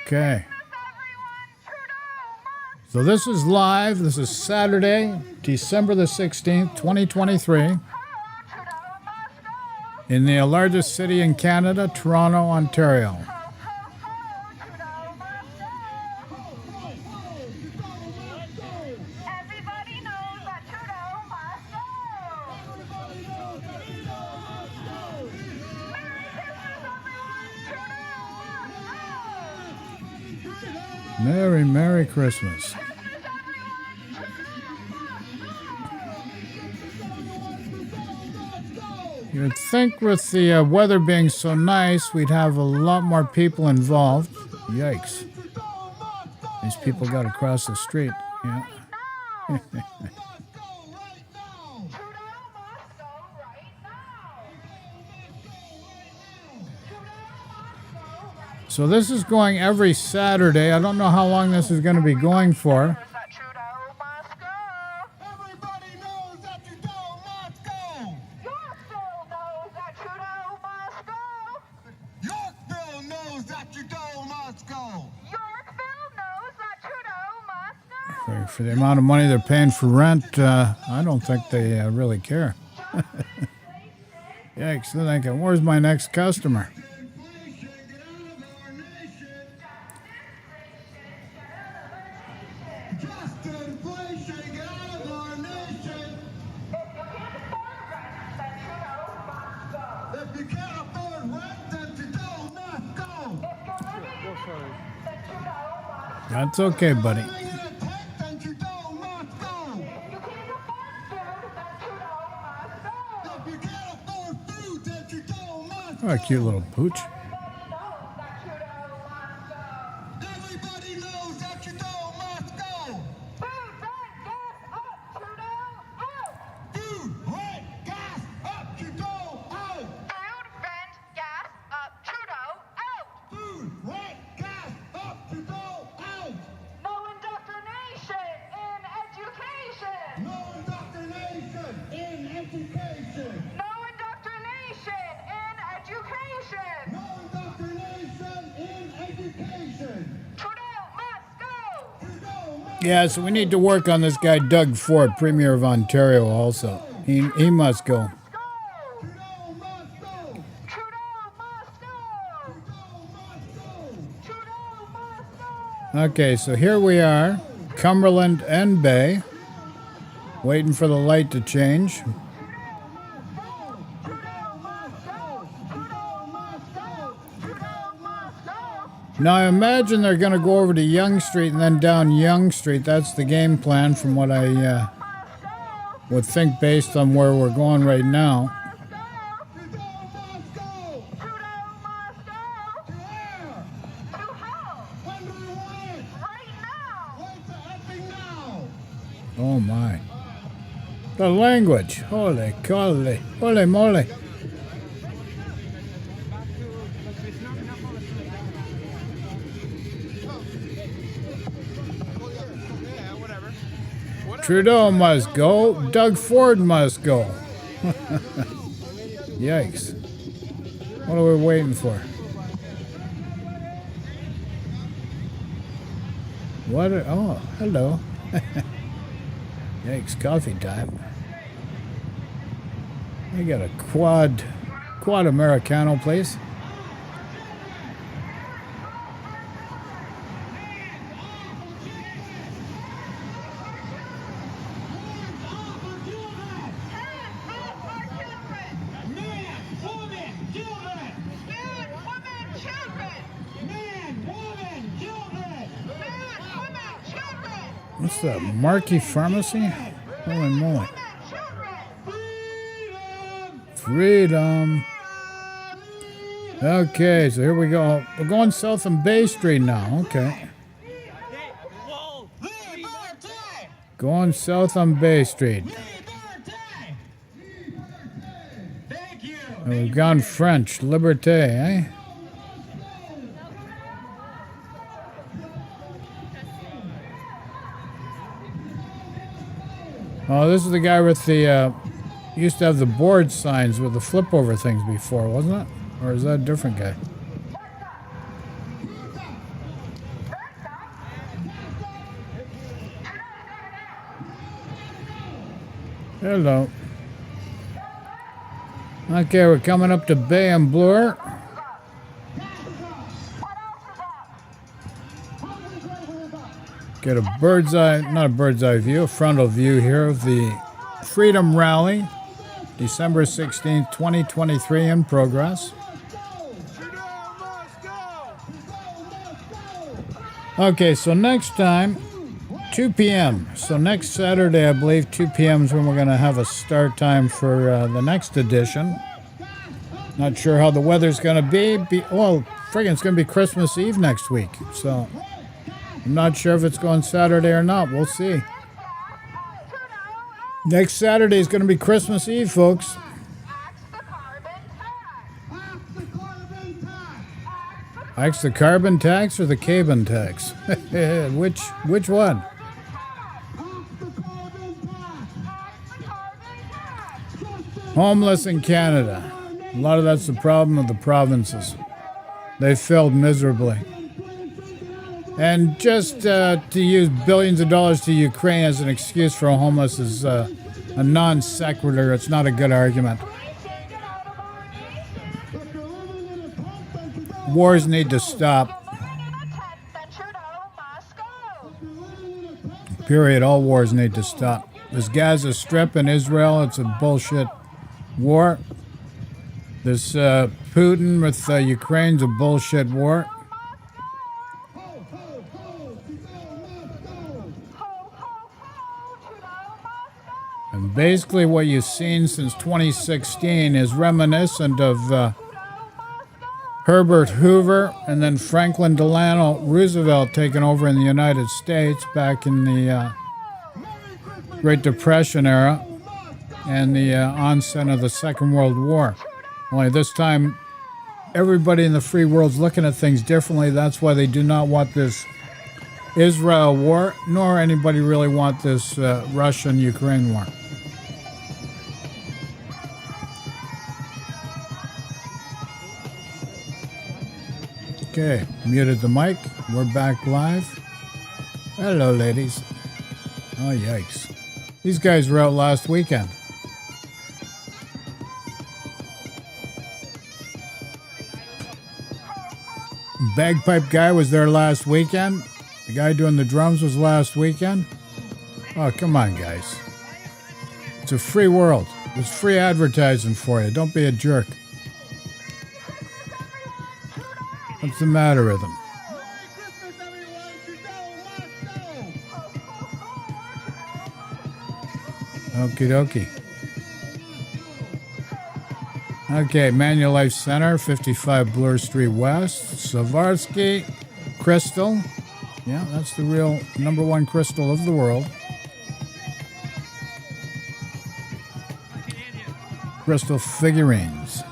Okay. So this is live. This is Saturday, December the 16th, 2023. In the largest city in Canada, Toronto, Ontario. Merry, Merry Christmas. You'd think with the weather being so nice, we'd have a lot more people involved. Yikes. These people got to cross the street. Yeah. So this is going every Saturday. I don't know how long this is going to be going for. For the amount of money they're paying for rent, I don't think they really care. Yikes, they're thinking, where's my next customer? That's okay, buddy. Oh, a cute little pooch. Yeah, so we need to work on this guy, Doug Ford, Premier of Ontario, also. He must go. Okay, so here we are, Cumberland and Bay, waiting for the light to change. Now, I imagine they're going to go over to Yonge Street and then down Yonge Street. That's the game plan from what I would think based on where we're going right now. Oh, my. The language. Holy colly. Holy moly. Trudeau must go. Doug Ford must go. Yikes. What are we waiting for? What? Oh, hello. Yikes, coffee time. I got a quad Americano, please. What's that? Marquee Pharmacy? Holy moly. Freedom. Okay, so here we go. We're going south on Bay Street now. Okay. Going south on Bay Street. And we've gone French. Liberté, eh? Oh, this is the guy with the, used to have the board signs with the flip over things before, wasn't it? Or is that a different guy? Hello. Okay, we're coming up to Bay and Bloor. Get a bird's eye, not a bird's eye view, a frontal view here of the Freedom Rally, December 16th, 2023 in progress. Okay, so next time, 2 p.m. So next Saturday, I believe 2 p.m. is when we're going to have a start time for the next edition. Not sure how the weather's going to be. Well, friggin' it's going to be Christmas Eve next week. So I'm not sure if it's going Saturday or not. We'll see. Next Saturday is going to be Christmas Eve, folks. Axe the carbon tax or the cabin tax? Which one? Homeless in Canada. A lot of that's the problem of the provinces. They failed miserably. And just to use billions of dollars to Ukraine as an excuse for homeless is a non sequitur. It's not a good argument. Wars need to stop. Period. All wars need to stop. This Gaza Strip in Israel, it's a bullshit war. This Putin with Ukraine's a bullshit war. And basically what you've seen since 2016 is reminiscent of Herbert Hoover and then Franklin Delano Roosevelt taking over in the United States back in the Great Depression era and the onset of the Second World War. Only this time, everybody in the free world's looking at things differently. That's why they do not want this Israel war, nor anybody really want this Russian-Ukraine war. Okay, muted the mic. We're back live. Hello, ladies. Oh, yikes. These guys were out last weekend. Bagpipe guy was there last weekend. The guy doing the drums was last weekend. Oh, come on, guys. It's a free world. There's free advertising for you. Don't be a jerk. What's the matter with them? Okie dokie. Okay, Manulife Center, 55 Bloor Street West. Savarsky Crystal. Yeah, that's the real #1 crystal of the world. Crystal figurines.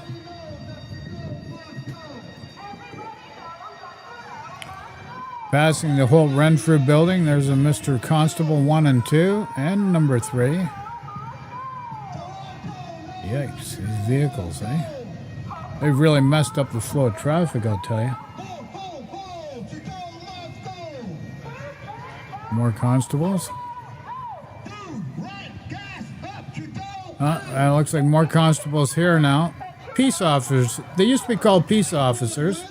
Passing the Holt Renfrew building, there's a Mr. Constable 1 and 2 and number 3. Yikes, these vehicles, eh? They've really messed up the flow of traffic, I'll tell you. More constables. It looks like more constables here now. Peace officers. They used to be called peace officers.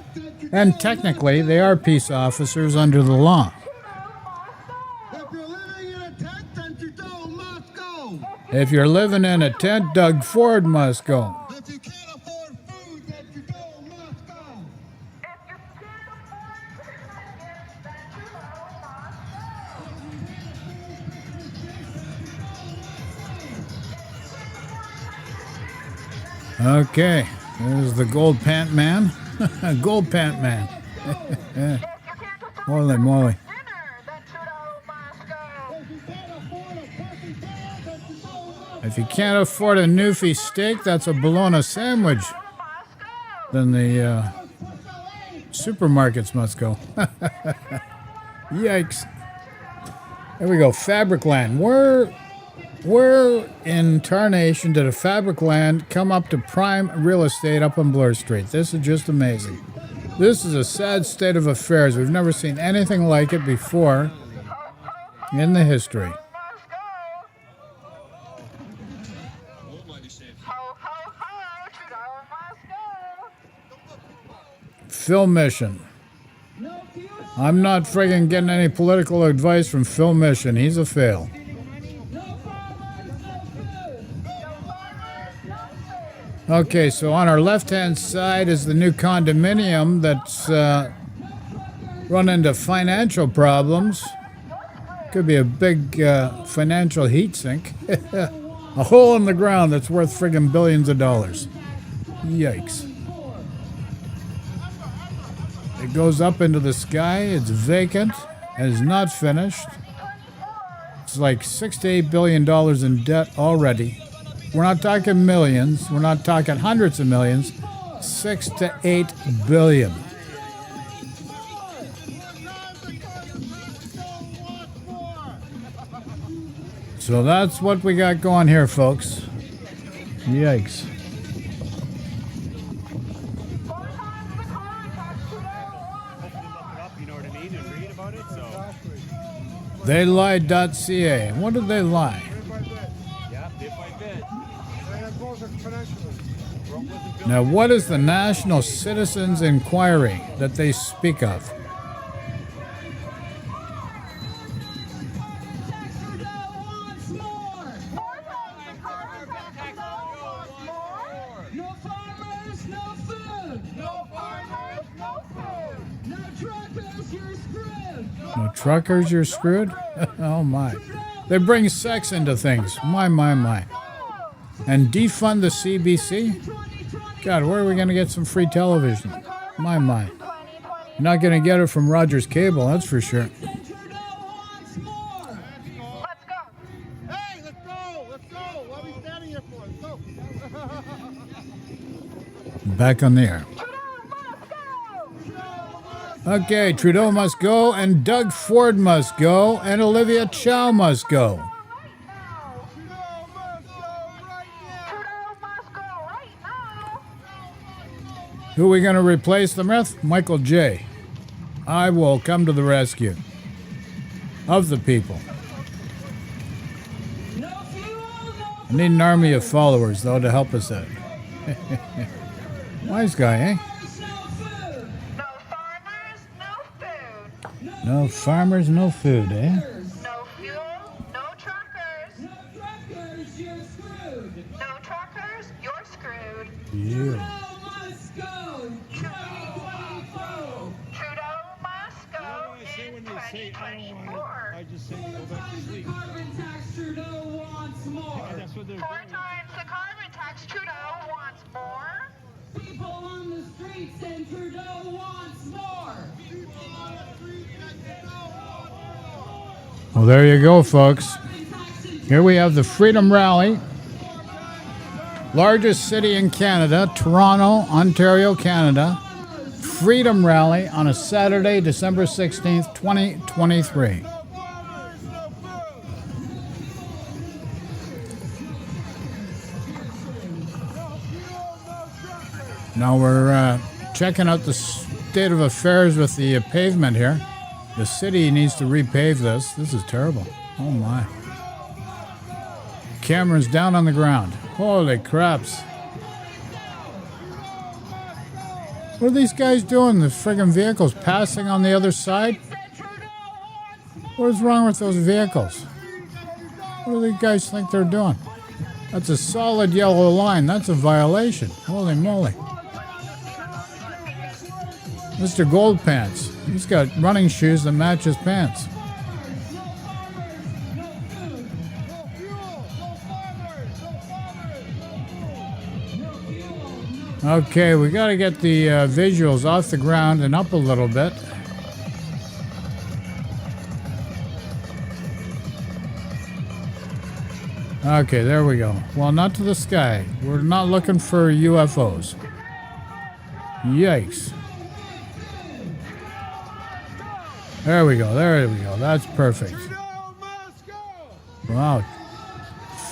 And technically, they are peace officers under the law. If you're living in a tent, then Trudeau must go. If you're living in a tent, Doug Ford must go. If you can't afford food, then Trudeau must go. Okay, there's the gold pant man. Gold pant man. Holy moly. If you can't afford a Newfie steak, that's a bologna sandwich. Then the supermarkets must go. Yikes. There we go, Fabric Land. Where in tarnation did a Fabric Land come up to prime real estate up on Bloor Street? This is just amazing. This is a sad state of affairs. We've never seen anything like it before in the history. Phil Mission. I'm not friggin' getting any political advice from Phil Mission. He's a fail. Okay, so on our left-hand side is the new condominium that's run into financial problems. Could be a big financial heat sink. A hole in the ground that's worth friggin' billions of dollars. Yikes. It goes up into the sky. It's vacant. It is not finished. It's like $6 to $8 billion in debt already. We're not talking millions. We're not talking hundreds of millions. 6 to 8 billion. So that's what we got going here, folks. Yikes. Theylied.ca. What did they lie? Now, what is the National Citizens Inquiry that they speak of? No farmers, no food. No farmers, no food. No truckers, you're screwed. No truckers, you're screwed? Oh my. They bring sex into things. My. And defund the CBC? God, where are we going to get some free television? My. You're not going to get it from Rogers Cable, that's for sure. Back on the air. Okay, Trudeau must go, and Doug Ford must go, and Olivia Chow must go. Who are we going to replace them with? Michael J. I will come to the rescue of the people. I need an army of followers, though, to help us out. Wise guy, eh? No farmers, no food, eh? No fuel, no truckers. No truckers, you're screwed. No truckers, you're screwed. Yeah. Trudeau must go in 2024. I just say go back to sleep. Carbon tax Trudeau wants more. Yeah, that's what they're 4 times the carbon tax Trudeau wants more. People on the streets and Trudeau wants more. Well, there you go, folks. Here we have the Freedom Rally. Largest city in Canada, Toronto, Ontario, Canada. Freedom Rally on a Saturday, December 16th, 2023. Now we're checking out the state of affairs with the pavement here. The city needs to repave this. This is terrible. Oh my. camera's down on the ground. Holy craps. What are these guys doing? The friggin' vehicles passing on the other side? What is wrong with those vehicles? What do these guys think they're doing? That's a solid yellow line. That's a violation. Holy moly. Mr. Goldpants. He's got running shoes that match his pants. Okay, we got to get the visuals off the ground and up a little bit. Okay, there we go. Well, not to the sky. We're not looking for UFOs. Yikes. There we go. There we go. That's perfect. Wow.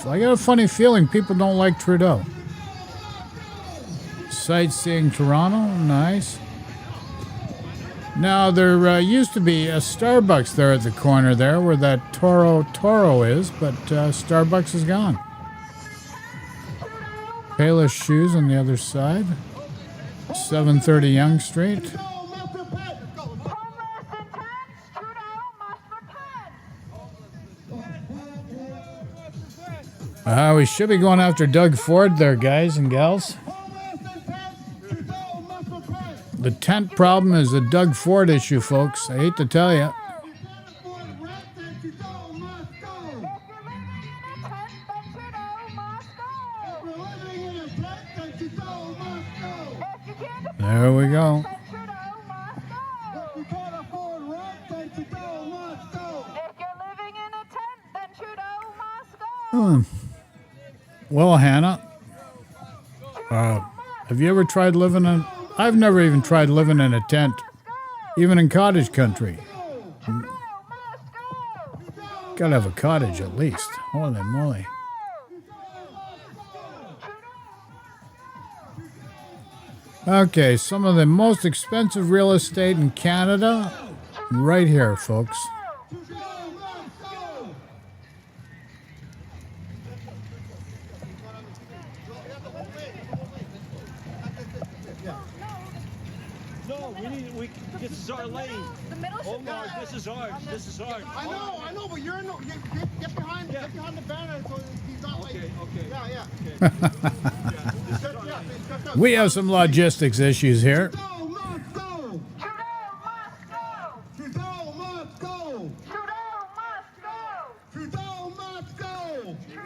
I got a funny feeling people don't like Trudeau. Sightseeing Toronto, nice. Now there used to be a Starbucks there at the corner there where that Toro is, but Starbucks is gone. Payless Shoes on the other side. 730 Yonge Street. We should be going after Doug Ford there, guys and gals. The tent problem is a Doug Ford issue, folks. I hate to tell you. There we go. Well, Hannah, have you ever tried living in... I've never even tried living in a tent, even in cottage country. Gotta have a cottage at least. Holy moly. Okay, some of the most expensive real estate in Canada, right here, folks. This is our lane. The middle oh no, this is ours. This is ours. I know, but you're no. Get behind the banner so he's not like. Yeah. We have some logistics issues here.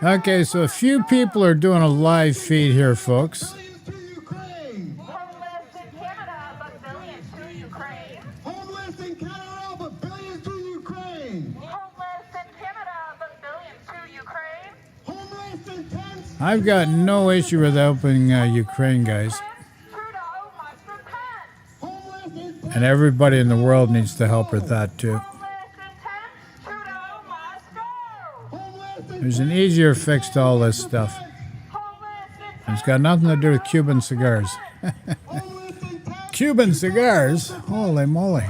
Okay, so a few people are doing a live feed here, folks. I've got no issue with helping Ukraine, guys. And everybody in the world needs to help with that, too. There's an easier fix to all this stuff. It's got nothing to do with Cuban cigars. Cuban cigars? Holy moly.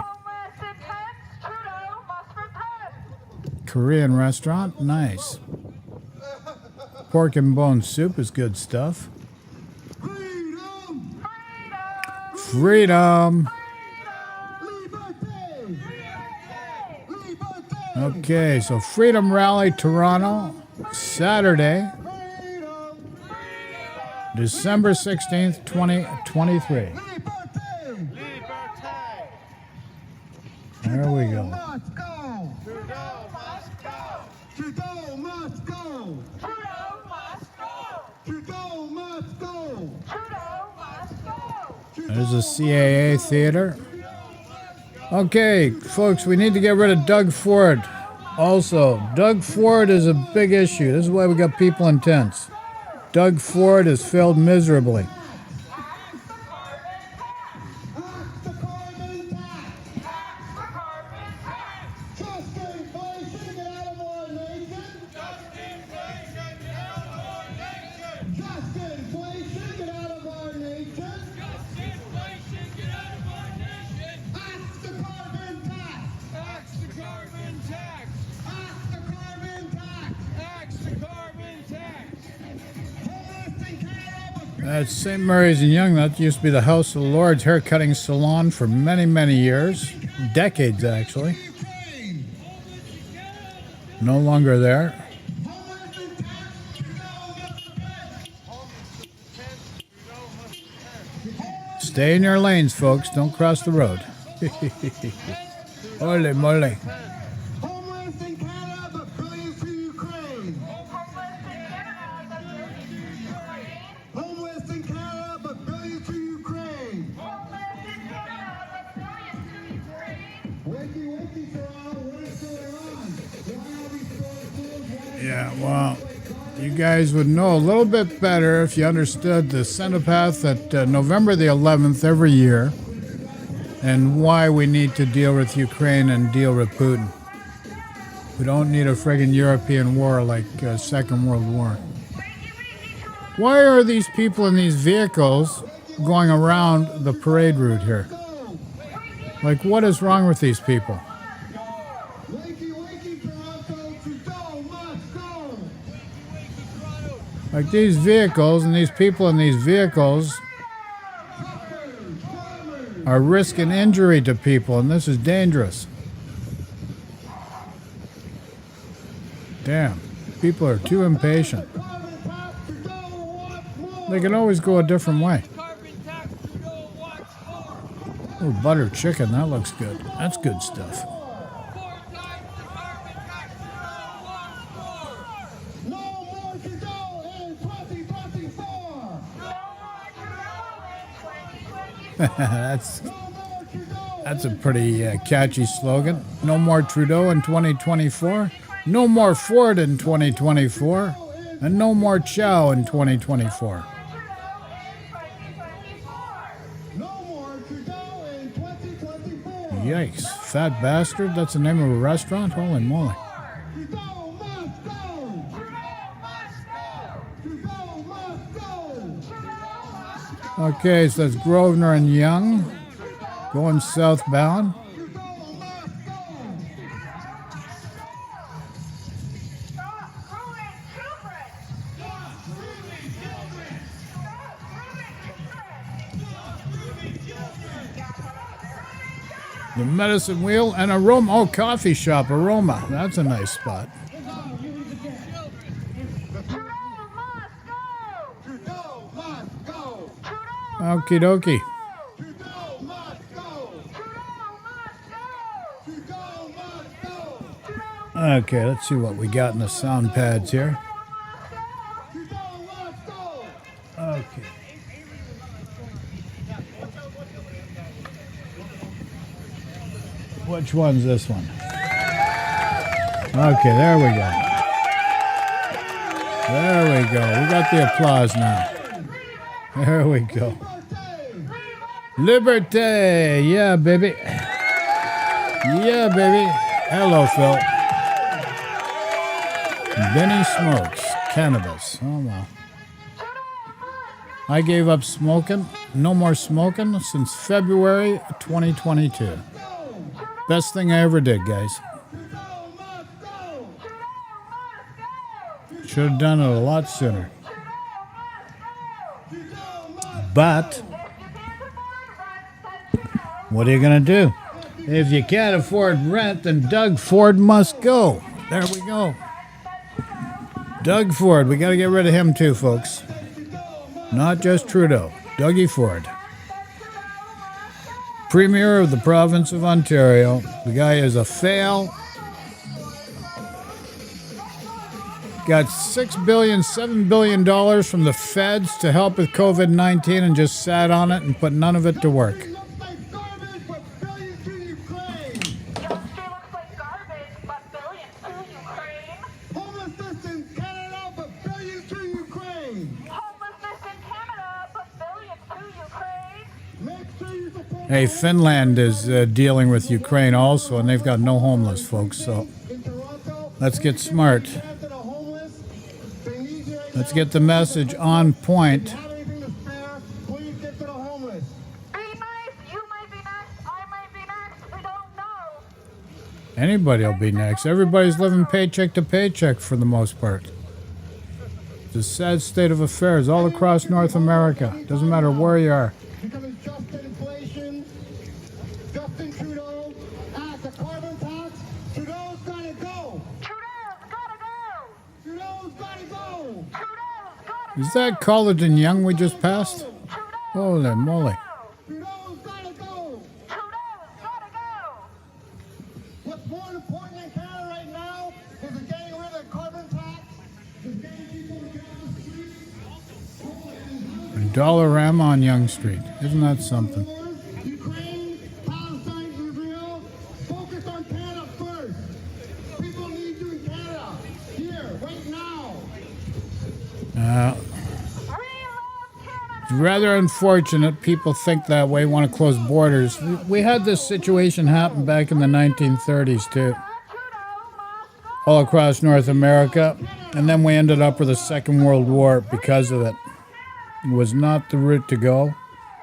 Korean restaurant? Nice. Pork and bone soup is good stuff. Freedom! Okay, so Freedom Rally Toronto, Saturday, December 16th, 2023. There we go. There's a CAA theater. Okay, folks, we need to get rid of Doug Ford. Also, Doug Ford is a big issue. This is why we got people in tents. Doug Ford has failed miserably. That's St. Mary's in Young. That used to be the House of Lords haircutting salon for many, many years. Decades, actually. No longer there. Stay in your lanes, folks. Don't cross the road. Holy moly. Homeless in Canada, but billions to Ukraine. Homeless in Canada, but billions to Ukraine. Wakey, wakey, Toronto, what is going on? Why are these stores? Yeah, well, you guys would know a little bit better if you understood the centipath at November the 11th every year and why we need to deal with Ukraine and deal with Putin. We don't need a friggin' European war like Second World War. Why are these people in these vehicles going around the parade route here? Like, what is wrong with these people? Wakey, wakey, Toronto, Trudeau must go. Like these vehicles and these people in these vehicles are risking injury to people, and this is dangerous. Damn, people are too impatient. They can always go a different way. Oh, buttered chicken, that looks good. That's good stuff. That's a pretty catchy slogan. No more Trudeau in 2024. No more Ford in 2024. And no more Chow in 2024. Yikes. Fat bastard? That's the name of a restaurant? Holy moly. Okay, so that's Grosvenor and Young going southbound. The Medicine Wheel and Aroma. Oh, coffee shop, Aroma. That's a nice spot. Okie dokie. Okay, let's see what we got in the sound pads here. Okay. Which one's this one? Okay, there we go. There we go. We got the applause now. There we go. Liberté! Yeah, baby. Yeah, baby. Hello, Phil. Benny smokes cannabis. Oh, well. I gave up smoking. No more smoking since February 2022. Best thing I ever did, guys. Should have done it a lot sooner. But what are you going to do? If you can't afford rent, then Doug Ford must go. There we go. Doug Ford. We got to get rid of him too, folks. Not just Trudeau. Dougie Ford. Premier of the province of Ontario. The guy is a fail. Got $6 billion, $7 billion from the feds to help with COVID-19 and just sat on it and put none of it to work. Hey, Finland is dealing with Ukraine also, and they've got no homeless folks, so let's get smart. Let's get the message on point. Anybody will be next. Everybody's living paycheck to paycheck for the most part. It's a sad state of affairs all across North America. Doesn't matter where you are. Because it's just inflation. Justin Trudeau asked a carbon tax. Trudeau's gotta go. Trudeau's gotta go. Trudeau's gotta go. Trudeau's gotta Is that College and Young we just passed? Holy moly. Trudeau's gotta go. Trudeau's gotta go. What's more important in Canada right now is getting rid of carbon tax, is getting people to get on the streets. Dollarama on Young Street. Isn't that something? Ukraine, Palestine, Israel, focus on Canada first. People need you in Canada, here, right now. It's rather unfortunate people think that way, want to close borders. We had this situation happen back in the 1930s too, all across North America, and then we ended up with a Second World War because of it. It was not the route to go.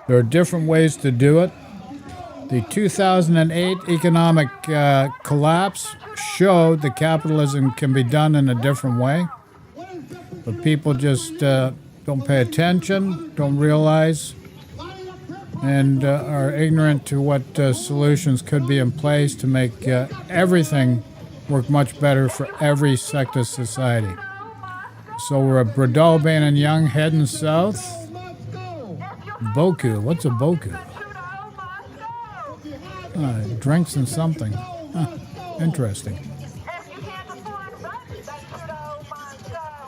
There are different ways to do it. The 2008 economic collapse showed that capitalism can be done in a different way, but people just don't pay attention, don't realize, and are ignorant to what solutions could be in place to make everything work much better for every sector of society. So we're at Breadalbane and Young heading south. Boku, what's a boku? Drinks and something. Huh, interesting.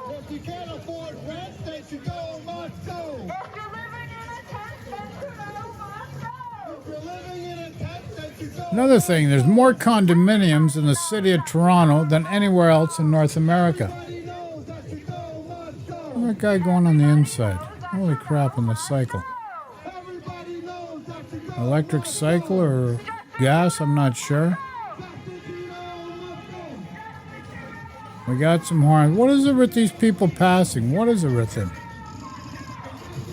If you can't afford rent, then Trudeau must go. If you can't afford rent, then Trudeau must go. If you're living in a tent, then Trudeau must go. If you're living in a tent, then Trudeau. Another thing, there's more condominiums in the city of Toronto than anywhere else in North America. Look at that guy going on the inside. Holy crap, on the cycle. Electric cycle or gas, I'm not sure. We got some horns. What is it with these people passing? What is it with them?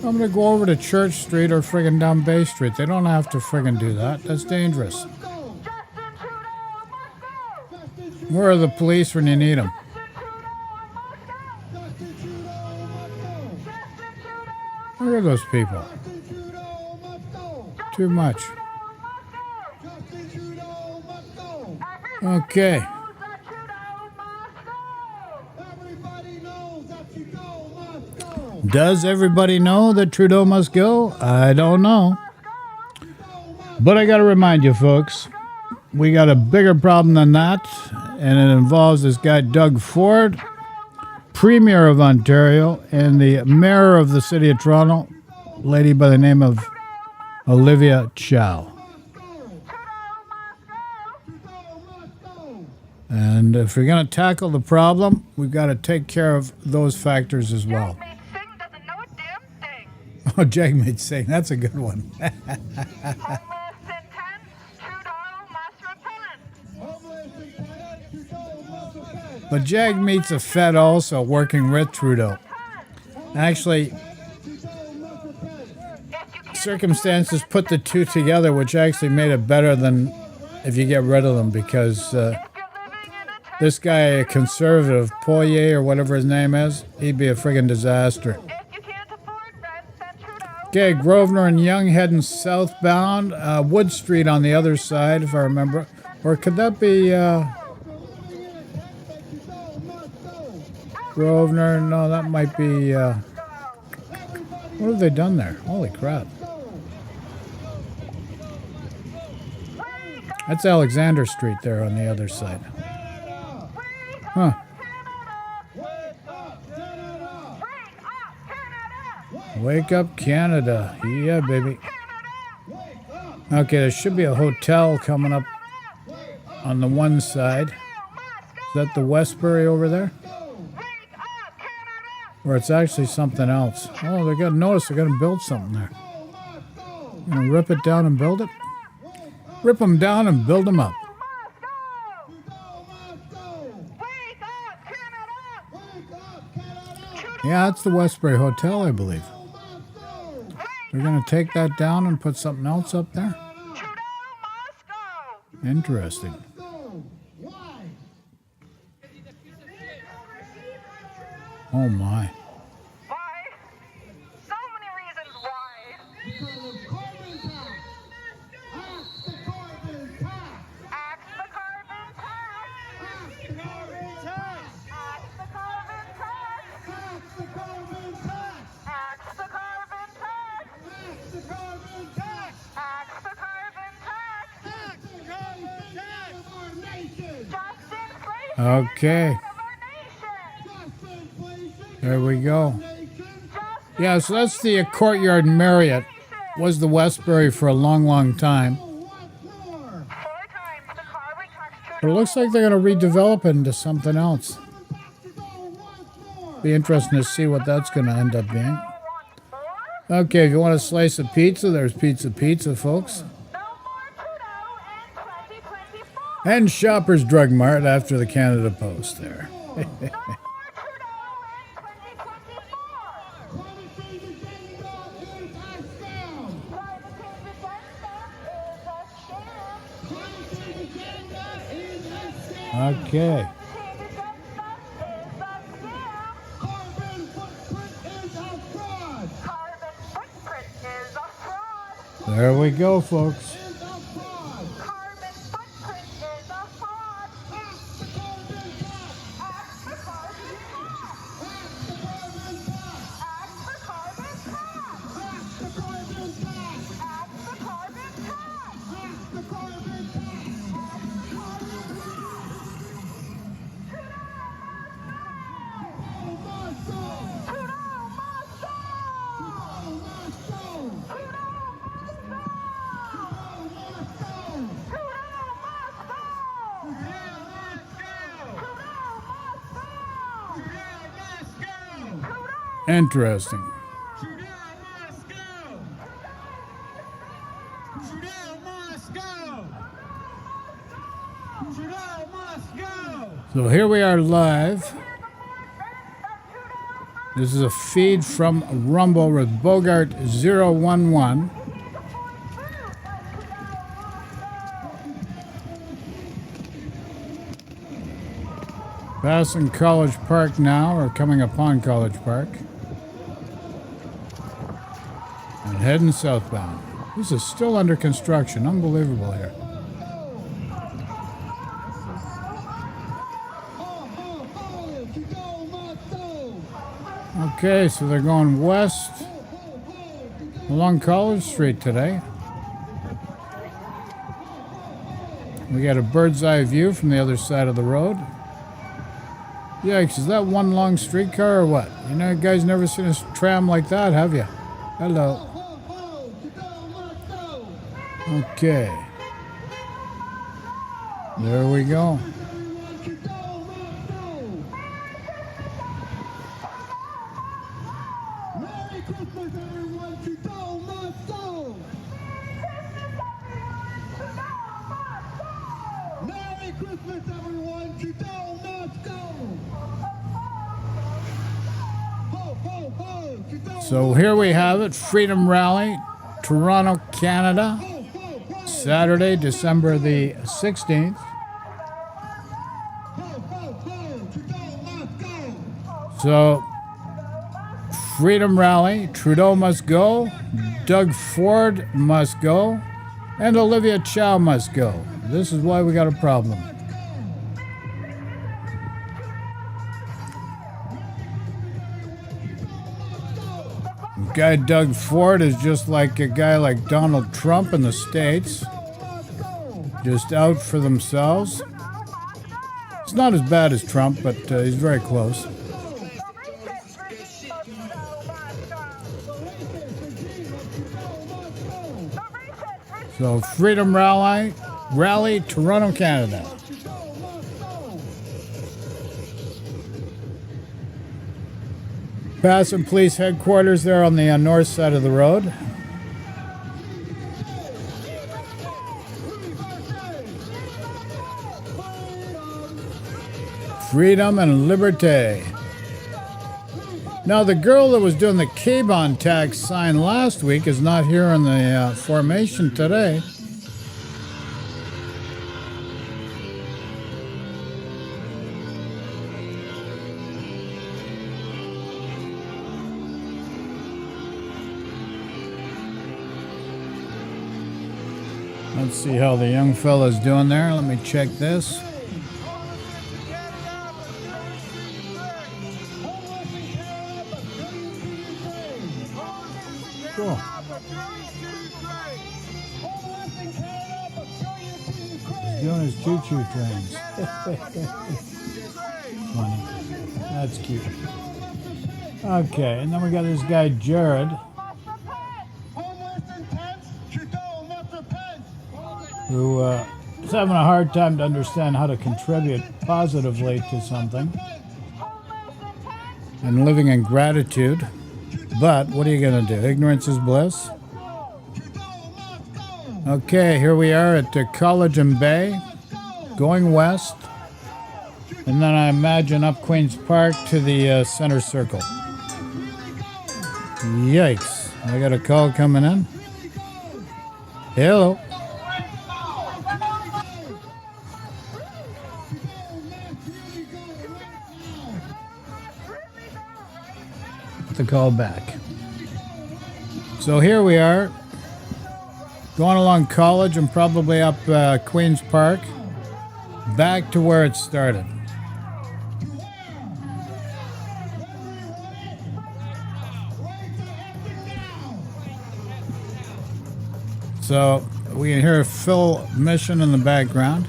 I'm going to go over to Church Street or friggin' down Bay Street. They don't have to friggin' do that. That's dangerous. Where are the police when you need them? Look at those people. Too much. Okay. Does everybody know that Trudeau must go? I don't know. But I got to remind you, folks, we got a bigger problem than that, and it involves this guy, Doug Ford, Premier of Ontario, and the Mayor of the City of Toronto, lady by the name of Olivia Chow. And if we're going to tackle the problem, we've got to take care of those factors as well. Oh, Jagmeet Singh, that's a good one. But Jagmeet's a Fed also, working with Trudeau. Actually, circumstances put the two together, which actually made it better than if you get rid of them, because this guy, a conservative, Poirier or whatever his name is, he'd be a friggin' disaster. Okay, Grosvenor and Yonge heading southbound. Wood Street on the other side, if I remember. Or could that be Grosvenor? No, that might be... what have they done there? Holy crap. That's Alexander Street there on the other side. Huh. Wake up, Canada. Yeah, baby. Okay, there should be a hotel coming up on the one side. Is that the Westbury over there? Or it's actually something else. Oh, they got notice they're going to build something there. Going to rip it down and build it? Rip them down and build them up. Yeah, that's the Westbury Hotel, I believe. We're going to take that down and put something else up there? Interesting. Oh my. Okay. There we go. Yeah, so that's the Courtyard Marriott. Was the Westbury for a long, long time. But it looks like they're going to redevelop it into something else. Be interesting to see what that's going to end up being. Okay, if you want a slice of pizza, there's Pizza, folks. And Shoppers Drug Mart after the Canada Post there. Okay. There we go, folks. Interesting. So here we are live. This is a feed from Rumble with Bogart 011. Passing College Park now, or coming upon College Park. And heading southbound. This is still under construction. Unbelievable here. Okay, so they're going west along College Street today. We got a bird's eye view from the other side of the road. Yikes, is that one long streetcar or what? You know, you guys never seen a tram like that, have you? Hello. Okay. There we go. So here we have it, Freedom Rally, Toronto, Canada, Saturday, December the 16th. So, Freedom Rally, Trudeau must go, Doug Ford must go, and Olivia Chow must go. This is why we got a problem. Guy Doug Ford is just like a guy like Donald Trump in the States, just out for themselves. It's not as bad as Trump, but he's very close. So Freedom Rally, Toronto, Canada. Passing police headquarters there on the north side of the road. Freedom and liberté. Now the girl that was doing the K-Bon tax sign last week is not here in the formation today. Let's see how the young fella's doing there. Let me check this. Cool. He's doing his choo-choo trains. funny. That's cute. Okay, and then we got this guy Jared, who is having a hard time to understand how to contribute positively to something and living in gratitude. But what are you going to do? Ignorance is bliss. Okay, here we are at the College and Bay, going west, and then I imagine up Queen's Park to the center circle. Yikes, I got a call coming in. Hello. Put the call back. So here we are, going along College and probably up Queen's Park, back to where it started. So we can hear Phil Mission in the background.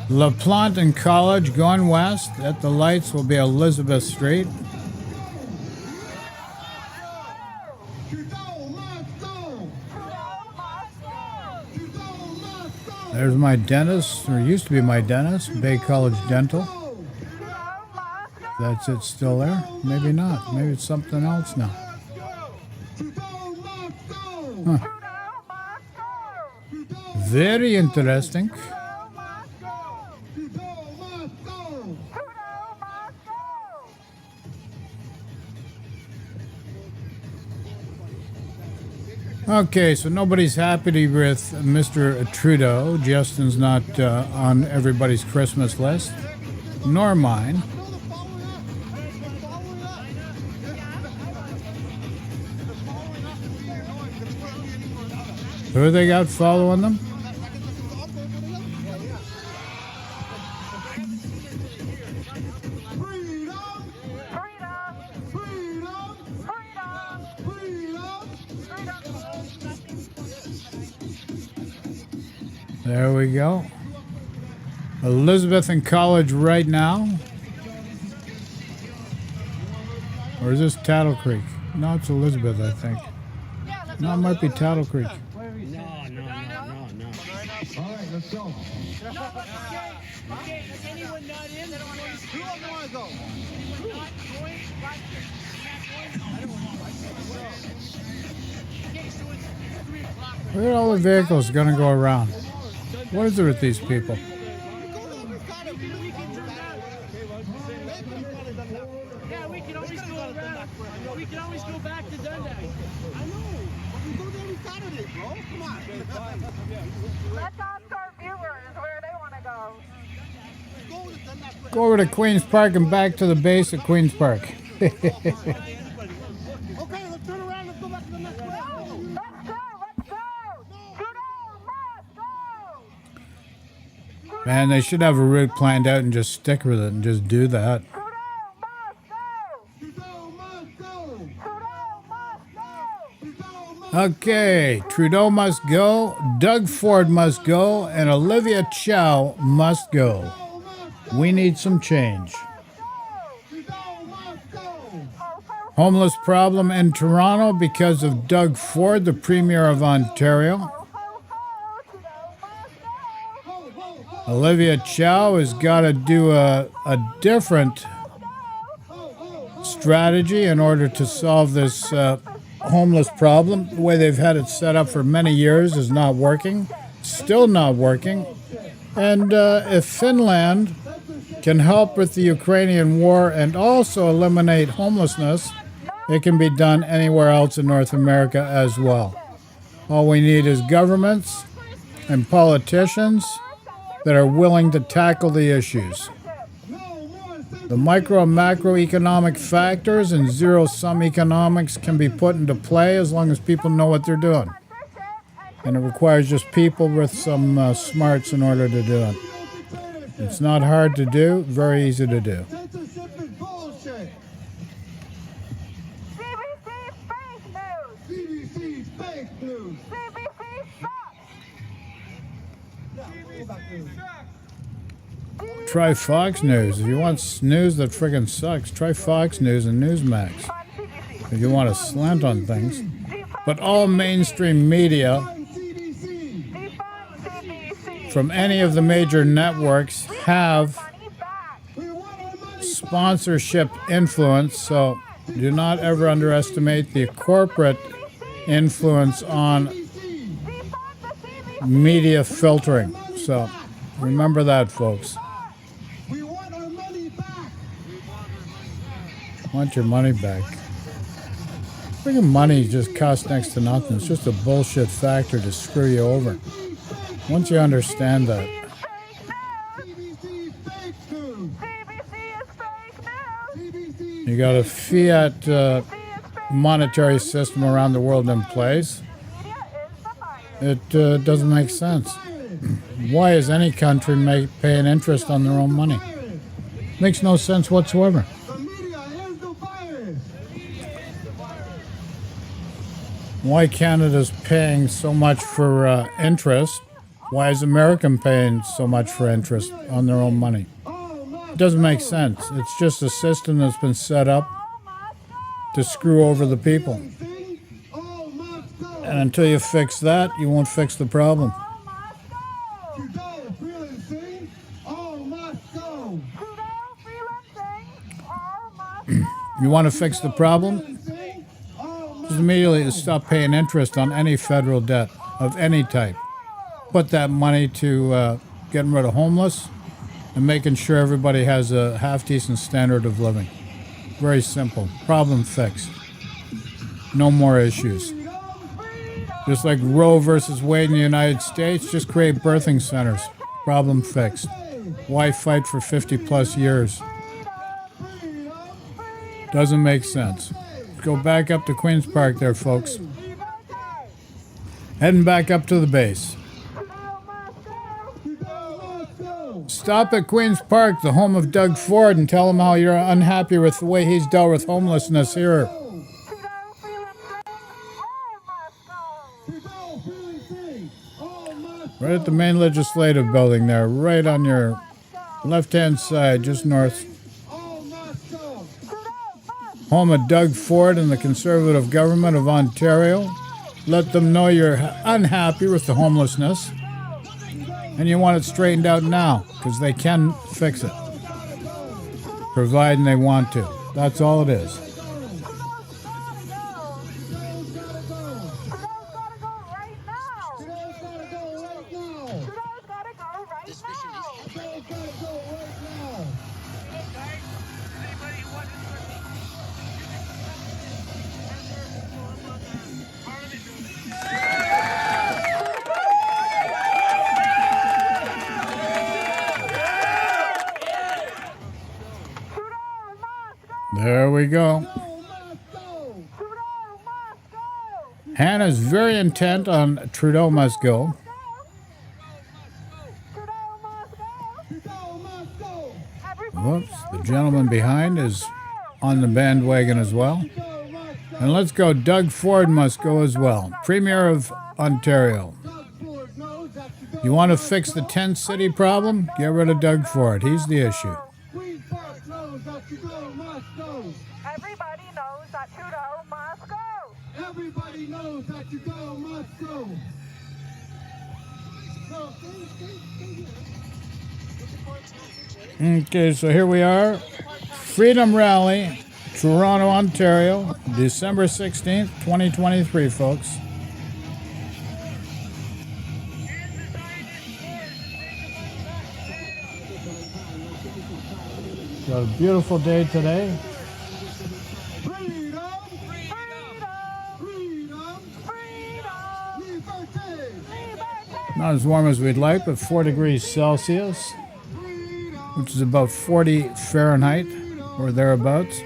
La Plante and College going west. At the lights will be Elizabeth Street. There's my dentist, or used to be my dentist, Bay College Dental. That's it still there? Maybe not. Maybe it's something else now. Huh. Very interesting. Okay, so nobody's happy with Mr. Trudeau. Justin's not on everybody's Christmas list, nor mine. Who they got following them? There we go. Elizabeth in College right now. Or is this Tattle Creek? No, it's Elizabeth, I think. No, it might be Tattle Creek. No. All right, let's go. Okay, is anyone not in? Who doesn't want to go? Anyone not going? Where are all the vehicles going to go around? What is it with these people? Yeah, we can always go around. We can always go back to Dundas. I know. We go there every Saturday, bro. Come on. Let's ask our viewers where they want to go. Go over to Queen's Park and back to the base at Queen's Park. Okay, let's turn around. Let's go back to the next one. Let's go. Trudeau must go. Man, they should have a route planned out and just stick with it and just do that. Okay, Trudeau must go, Doug Ford must go, and Olivia Chow must go. We need some change. Homeless problem in Toronto because of Doug Ford, the Premier of Ontario. Olivia Chow has got to do a different strategy in order to solve this homeless problem. The way they've had it set up for many years is not working, still not working. And if Finland can help with the Ukrainian war and also eliminate homelessness, it can be done anywhere else in North America as well. All we need is governments and politicians that are willing to tackle the issues. The micro and macroeconomic factors and zero-sum economics can be put into play as long as people know what they're doing. And it requires just people with some smarts in order to do it. It's not hard to do, very easy to do. Censorship is bullshit. CBC's fake news. Try Fox News. If you want news that friggin' sucks, try Fox News and Newsmax. If you want to slant on things. But all mainstream media from any of the major networks have sponsorship influence, so do not ever underestimate the corporate influence on media filtering. So remember that, folks. Want your money back. Freaking money just costs next to nothing. It's just a bullshit factor to screw you over. Once you understand that. You got a fiat monetary system around the world in place. It doesn't make sense. Why is any country paying interest on their own money? Makes no sense whatsoever. Why Canada's paying so much for interest? Why is America paying so much for interest on their own money? It doesn't make sense. It's just a system that's been set up to screw over the people. And until you fix that, you won't fix the problem. You want to fix the problem? Just immediately stop paying interest on any federal debt of any type. Put that money to getting rid of homeless and making sure everybody has a half-decent standard of living. Very simple. Problem fixed. No more issues. Just like Roe versus Wade in the United States, just create birthing centers. Problem fixed. Why fight for 50 plus years? Doesn't make sense. Go back up to Queen's Park there, folks. Heading back up to the base. Stop at Queen's Park, the home of Doug Ford, and tell him how you're unhappy with the way he's dealt with homelessness here. Right at the main legislative building there, right on your left-hand side, just north. Home of Doug Ford and the Conservative Government of Ontario. Let them know you're unhappy with the homelessness and you want it straightened out now, because they can fix it, providing they want to. That's all it is. There we go. Hannah's very intent on Trudeau must go. Whoops, the gentleman behind is on the bandwagon as well. And let's go, Doug Ford must go as well. Premier of Ontario. You want to fix the tent city problem? Get rid of Doug Ford. He's the issue. Everybody knows that Trudeau must go. Everybody knows that Trudeau must go. Okay, so here we are. Freedom Rally, Toronto, Ontario, December 16th, 2023, folks. Got a beautiful day today. Not as warm as we'd like, but 4 degrees Celsius, which is about 40 Fahrenheit or thereabouts.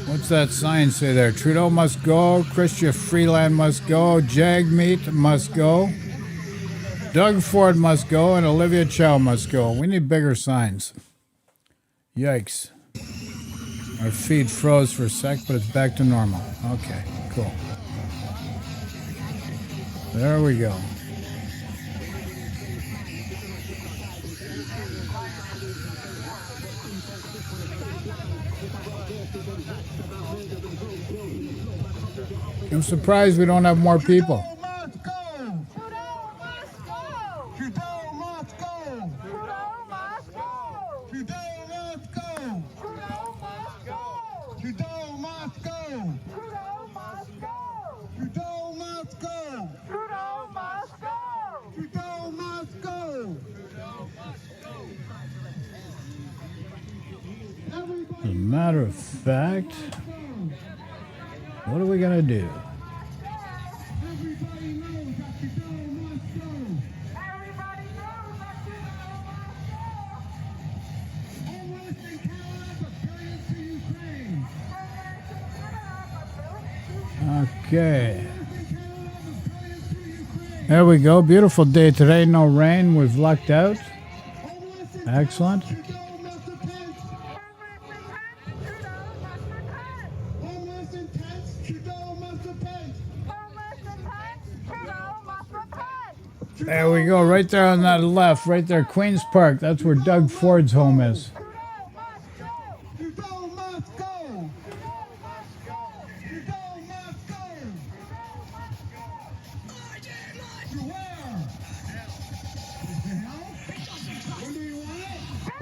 What's that sign say there? Trudeau must go, Chrystia Freeland must go, Jagmeet must go, Doug Ford must go, and Olivia Chow must go. We need bigger signs. Yikes. Our feed froze for a sec, but it's back to normal. Okay, cool. There we go. I'm surprised we don't have more people. As a matter of fact, what are we gonna do? Okay. There we go. Beautiful day today. No rain. We've lucked out. Excellent. There we go. Right there on that left. Right there. Queen's Park. That's where Doug Ford's home is.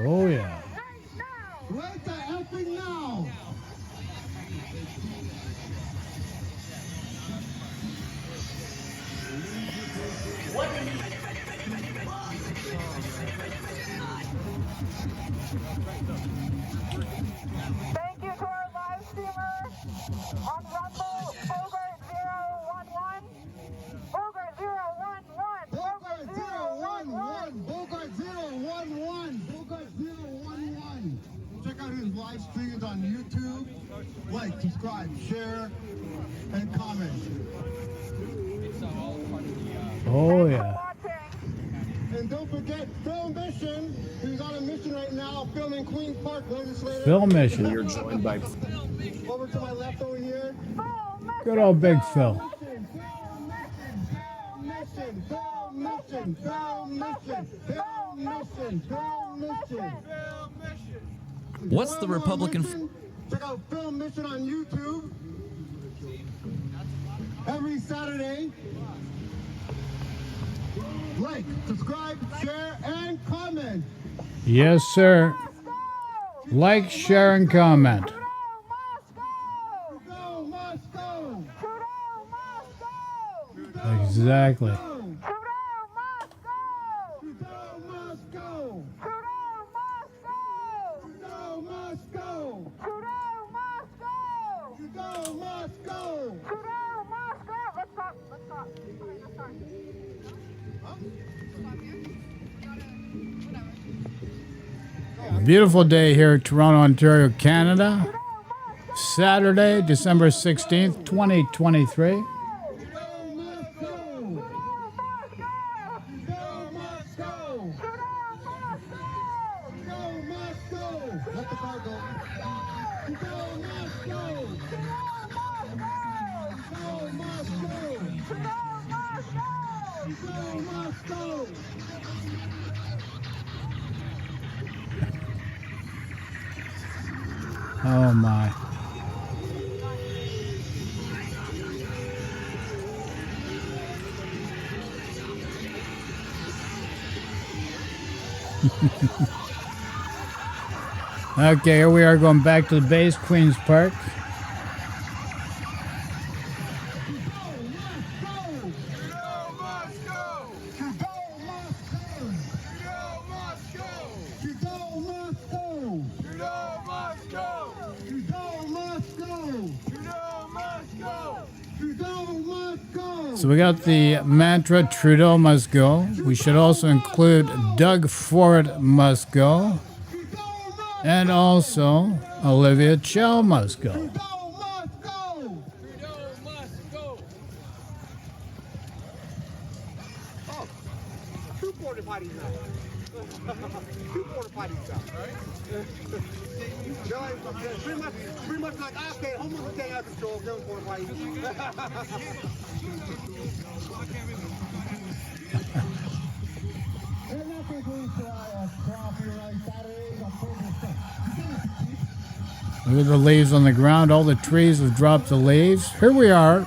Oh, yeah. Right the effing now. Thank you to our live streamers on Rumble, Bogart 011, Bogart 011, Bogart 011. Bogart 011. Bogart 011. Check out his live streams on YouTube. Like, subscribe, share, and comment. Oh, yeah. And don't forget, Film Mission, who's on a mission right now, filming Queen's Park legislator. Film Mission. You're joined by... Over to my left over here. Good old Big Phil. What's the Republican... Check out Film Mission on YouTube. Every Saturday. Like, subscribe, share, and comment. Yes, sir. Like, share, and comment. Trudeau must go. Exactly. Trudeau must go. Trudeau must go. Trudeau must go. Trudeau must go. Trudeau must go. Let's talk. Let's talk. Beautiful day here at Toronto, Ontario, Canada. Saturday, December 16th, 2023. Oh my. Okay, here we are going back to the base, Queen's Park. So we got the mantra, Trudeau must go. We should also include Doug Ford must go. And also, Olivia Chow must go. Two porta potties now. Two porta potties stuff, right? They're like, pretty much like, okay, homeless are getting out of control, give them porta potties. Look at the leaves on the ground. All the trees have dropped the leaves. Here we are,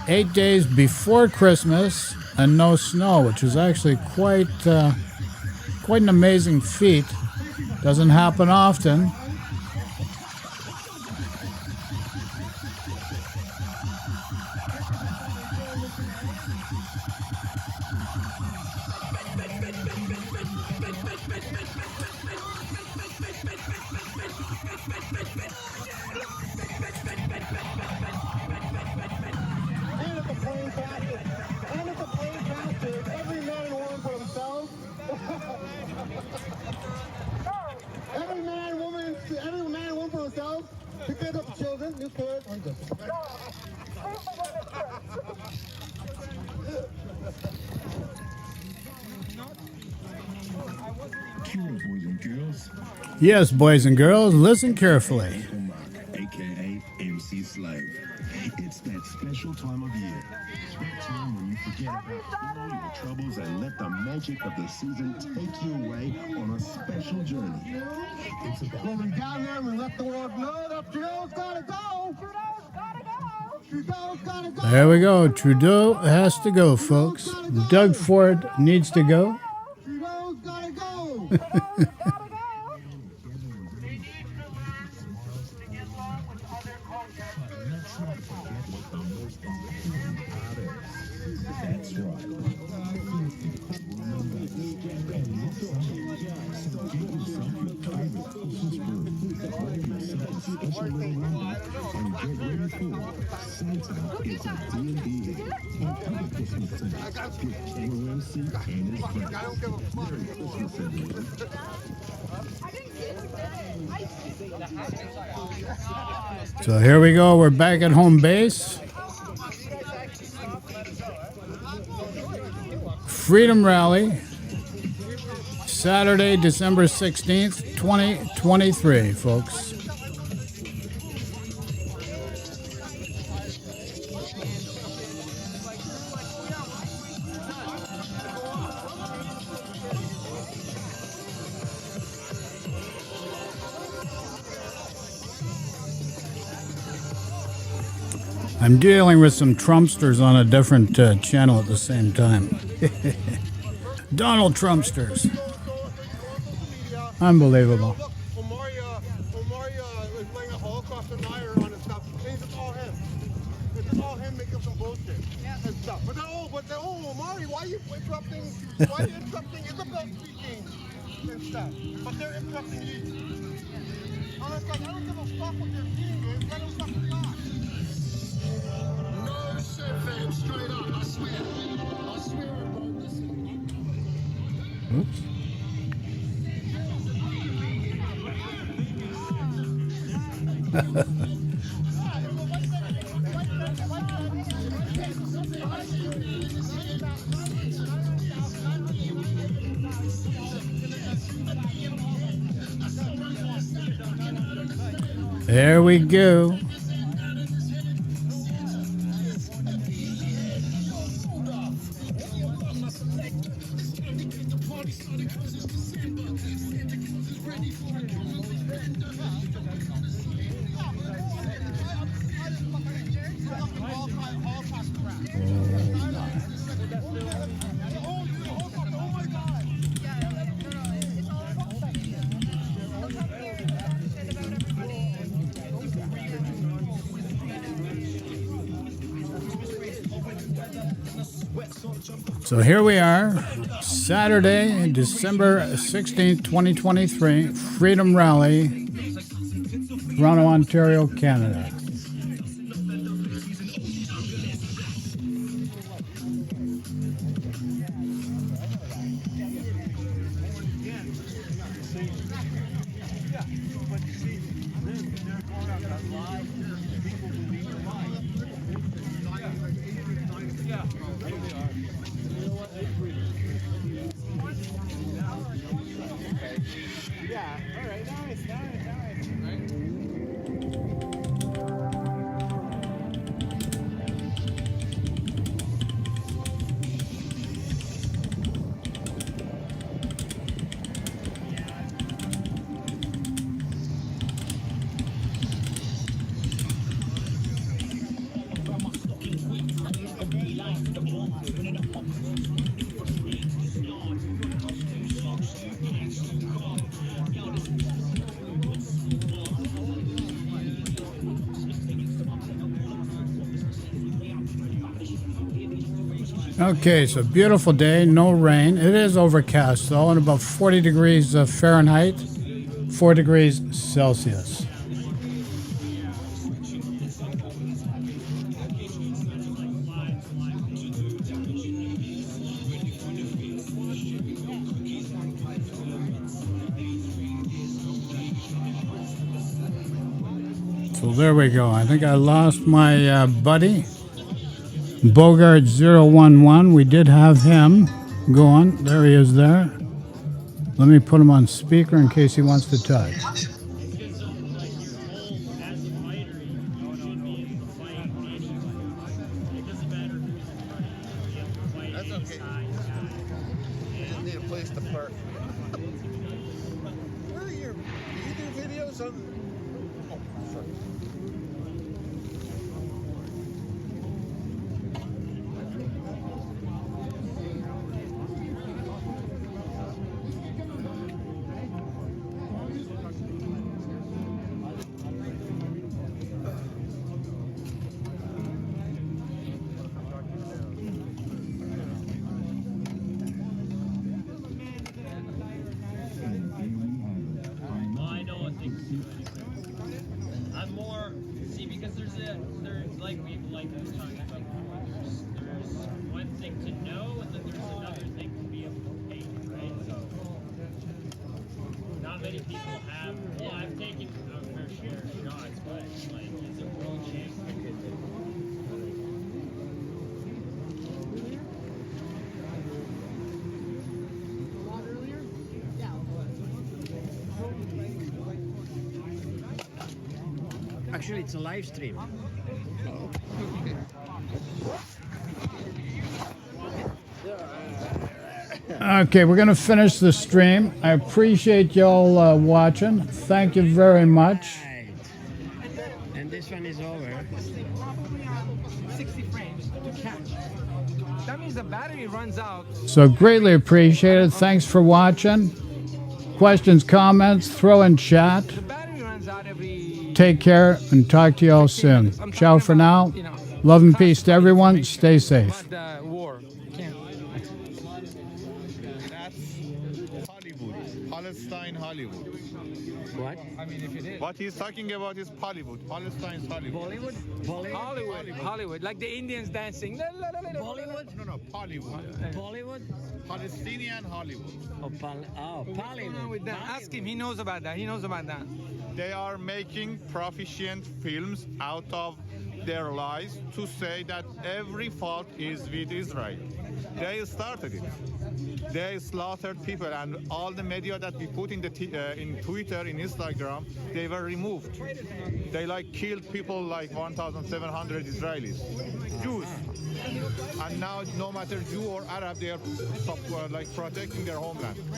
8 days before Christmas, and no snow, which is actually quite an amazing feat. Doesn't happen often. Every man and woman for themselves. Every man and woman for themselves. To get up the children, new kids. Boys and girls. Yes, boys and girls, listen carefully. AKA MC Slave. It's that special time of year. That time when you forget about all your troubles and let the magic of the season take you away on a special journey. It's about When we down there, we let the world know that Trudeau's gotta go. Trudeau's gotta go. There we go. Trudeau has to go, folks. Doug Ford needs to go. Trudeau's gotta go. That's right. So here we go. We're back at home base. Freedom Rally, Saturday, December 16th, 2023, folks. I'm dealing with some Trumpsters on a different channel at the same time. Donald Trumpsters. Unbelievable. Omaria is playing a Holocaust denier on his stuff. And it's all him. It's all him making some bullshit and stuff. But Omari, why are you interrupting Isabel speaking and stuff? But they're interrupting you. And it's like, I don't give a fuck what they're saying, man. Let them fucking talk. No shit, fam. Straight up. I swear. I swear, bro. Listen. Oops. There we go. So here we are, Saturday, December 16th, 2023, Freedom Rally, Toronto, Ontario, Canada. Okay, so beautiful day, no rain. It is overcast though, and about 40 degrees Fahrenheit, 4 degrees Celsius. So there we go. I think I lost my buddy. Bogart 011. We did have him going. There he is there. Let me put him on speaker in case he wants to touch. That's okay. You just need a place to park. Where are you? Do you do videos on? Oh, sorry. I'm more because there's like we like we were talking about. There's one thing to know, and then there's another thing to be able to take, right? So not many people have. Well, I've taken a fair share of shots, but like, is it world champ? Actually, it's a live stream. Okay, we're going to finish the stream. I appreciate y'all watching. Thank you very much. And this one is over. 60 frames to catch. That means the battery runs out. So greatly appreciated. Thanks for watching. Questions, comments, throw in chat. The battery runs out every. Take care and talk to y'all soon. Ciao for now. Love and peace to everyone. Stay safe. War. That's Hollywood. Palestine, Hollywood. What? I mean, if it is. What he's talking about is Hollywood. Palestine's Hollywood. Hollywood. Hollywood. Like the Indians dancing. Bollywood? No, Hollywood. Bollywood? Palestinian Hollywood. Oh, Bollywood. Ask him. He knows about that. He knows about that. They are making proficient films out of their lies to say that every fault is with Israel. They started it. They slaughtered people, and all the media that we put in in Twitter, in Instagram, they were removed. They like killed people like 1,700 Israelis, Jews, and now no matter Jew or Arab, they are like protecting their homeland.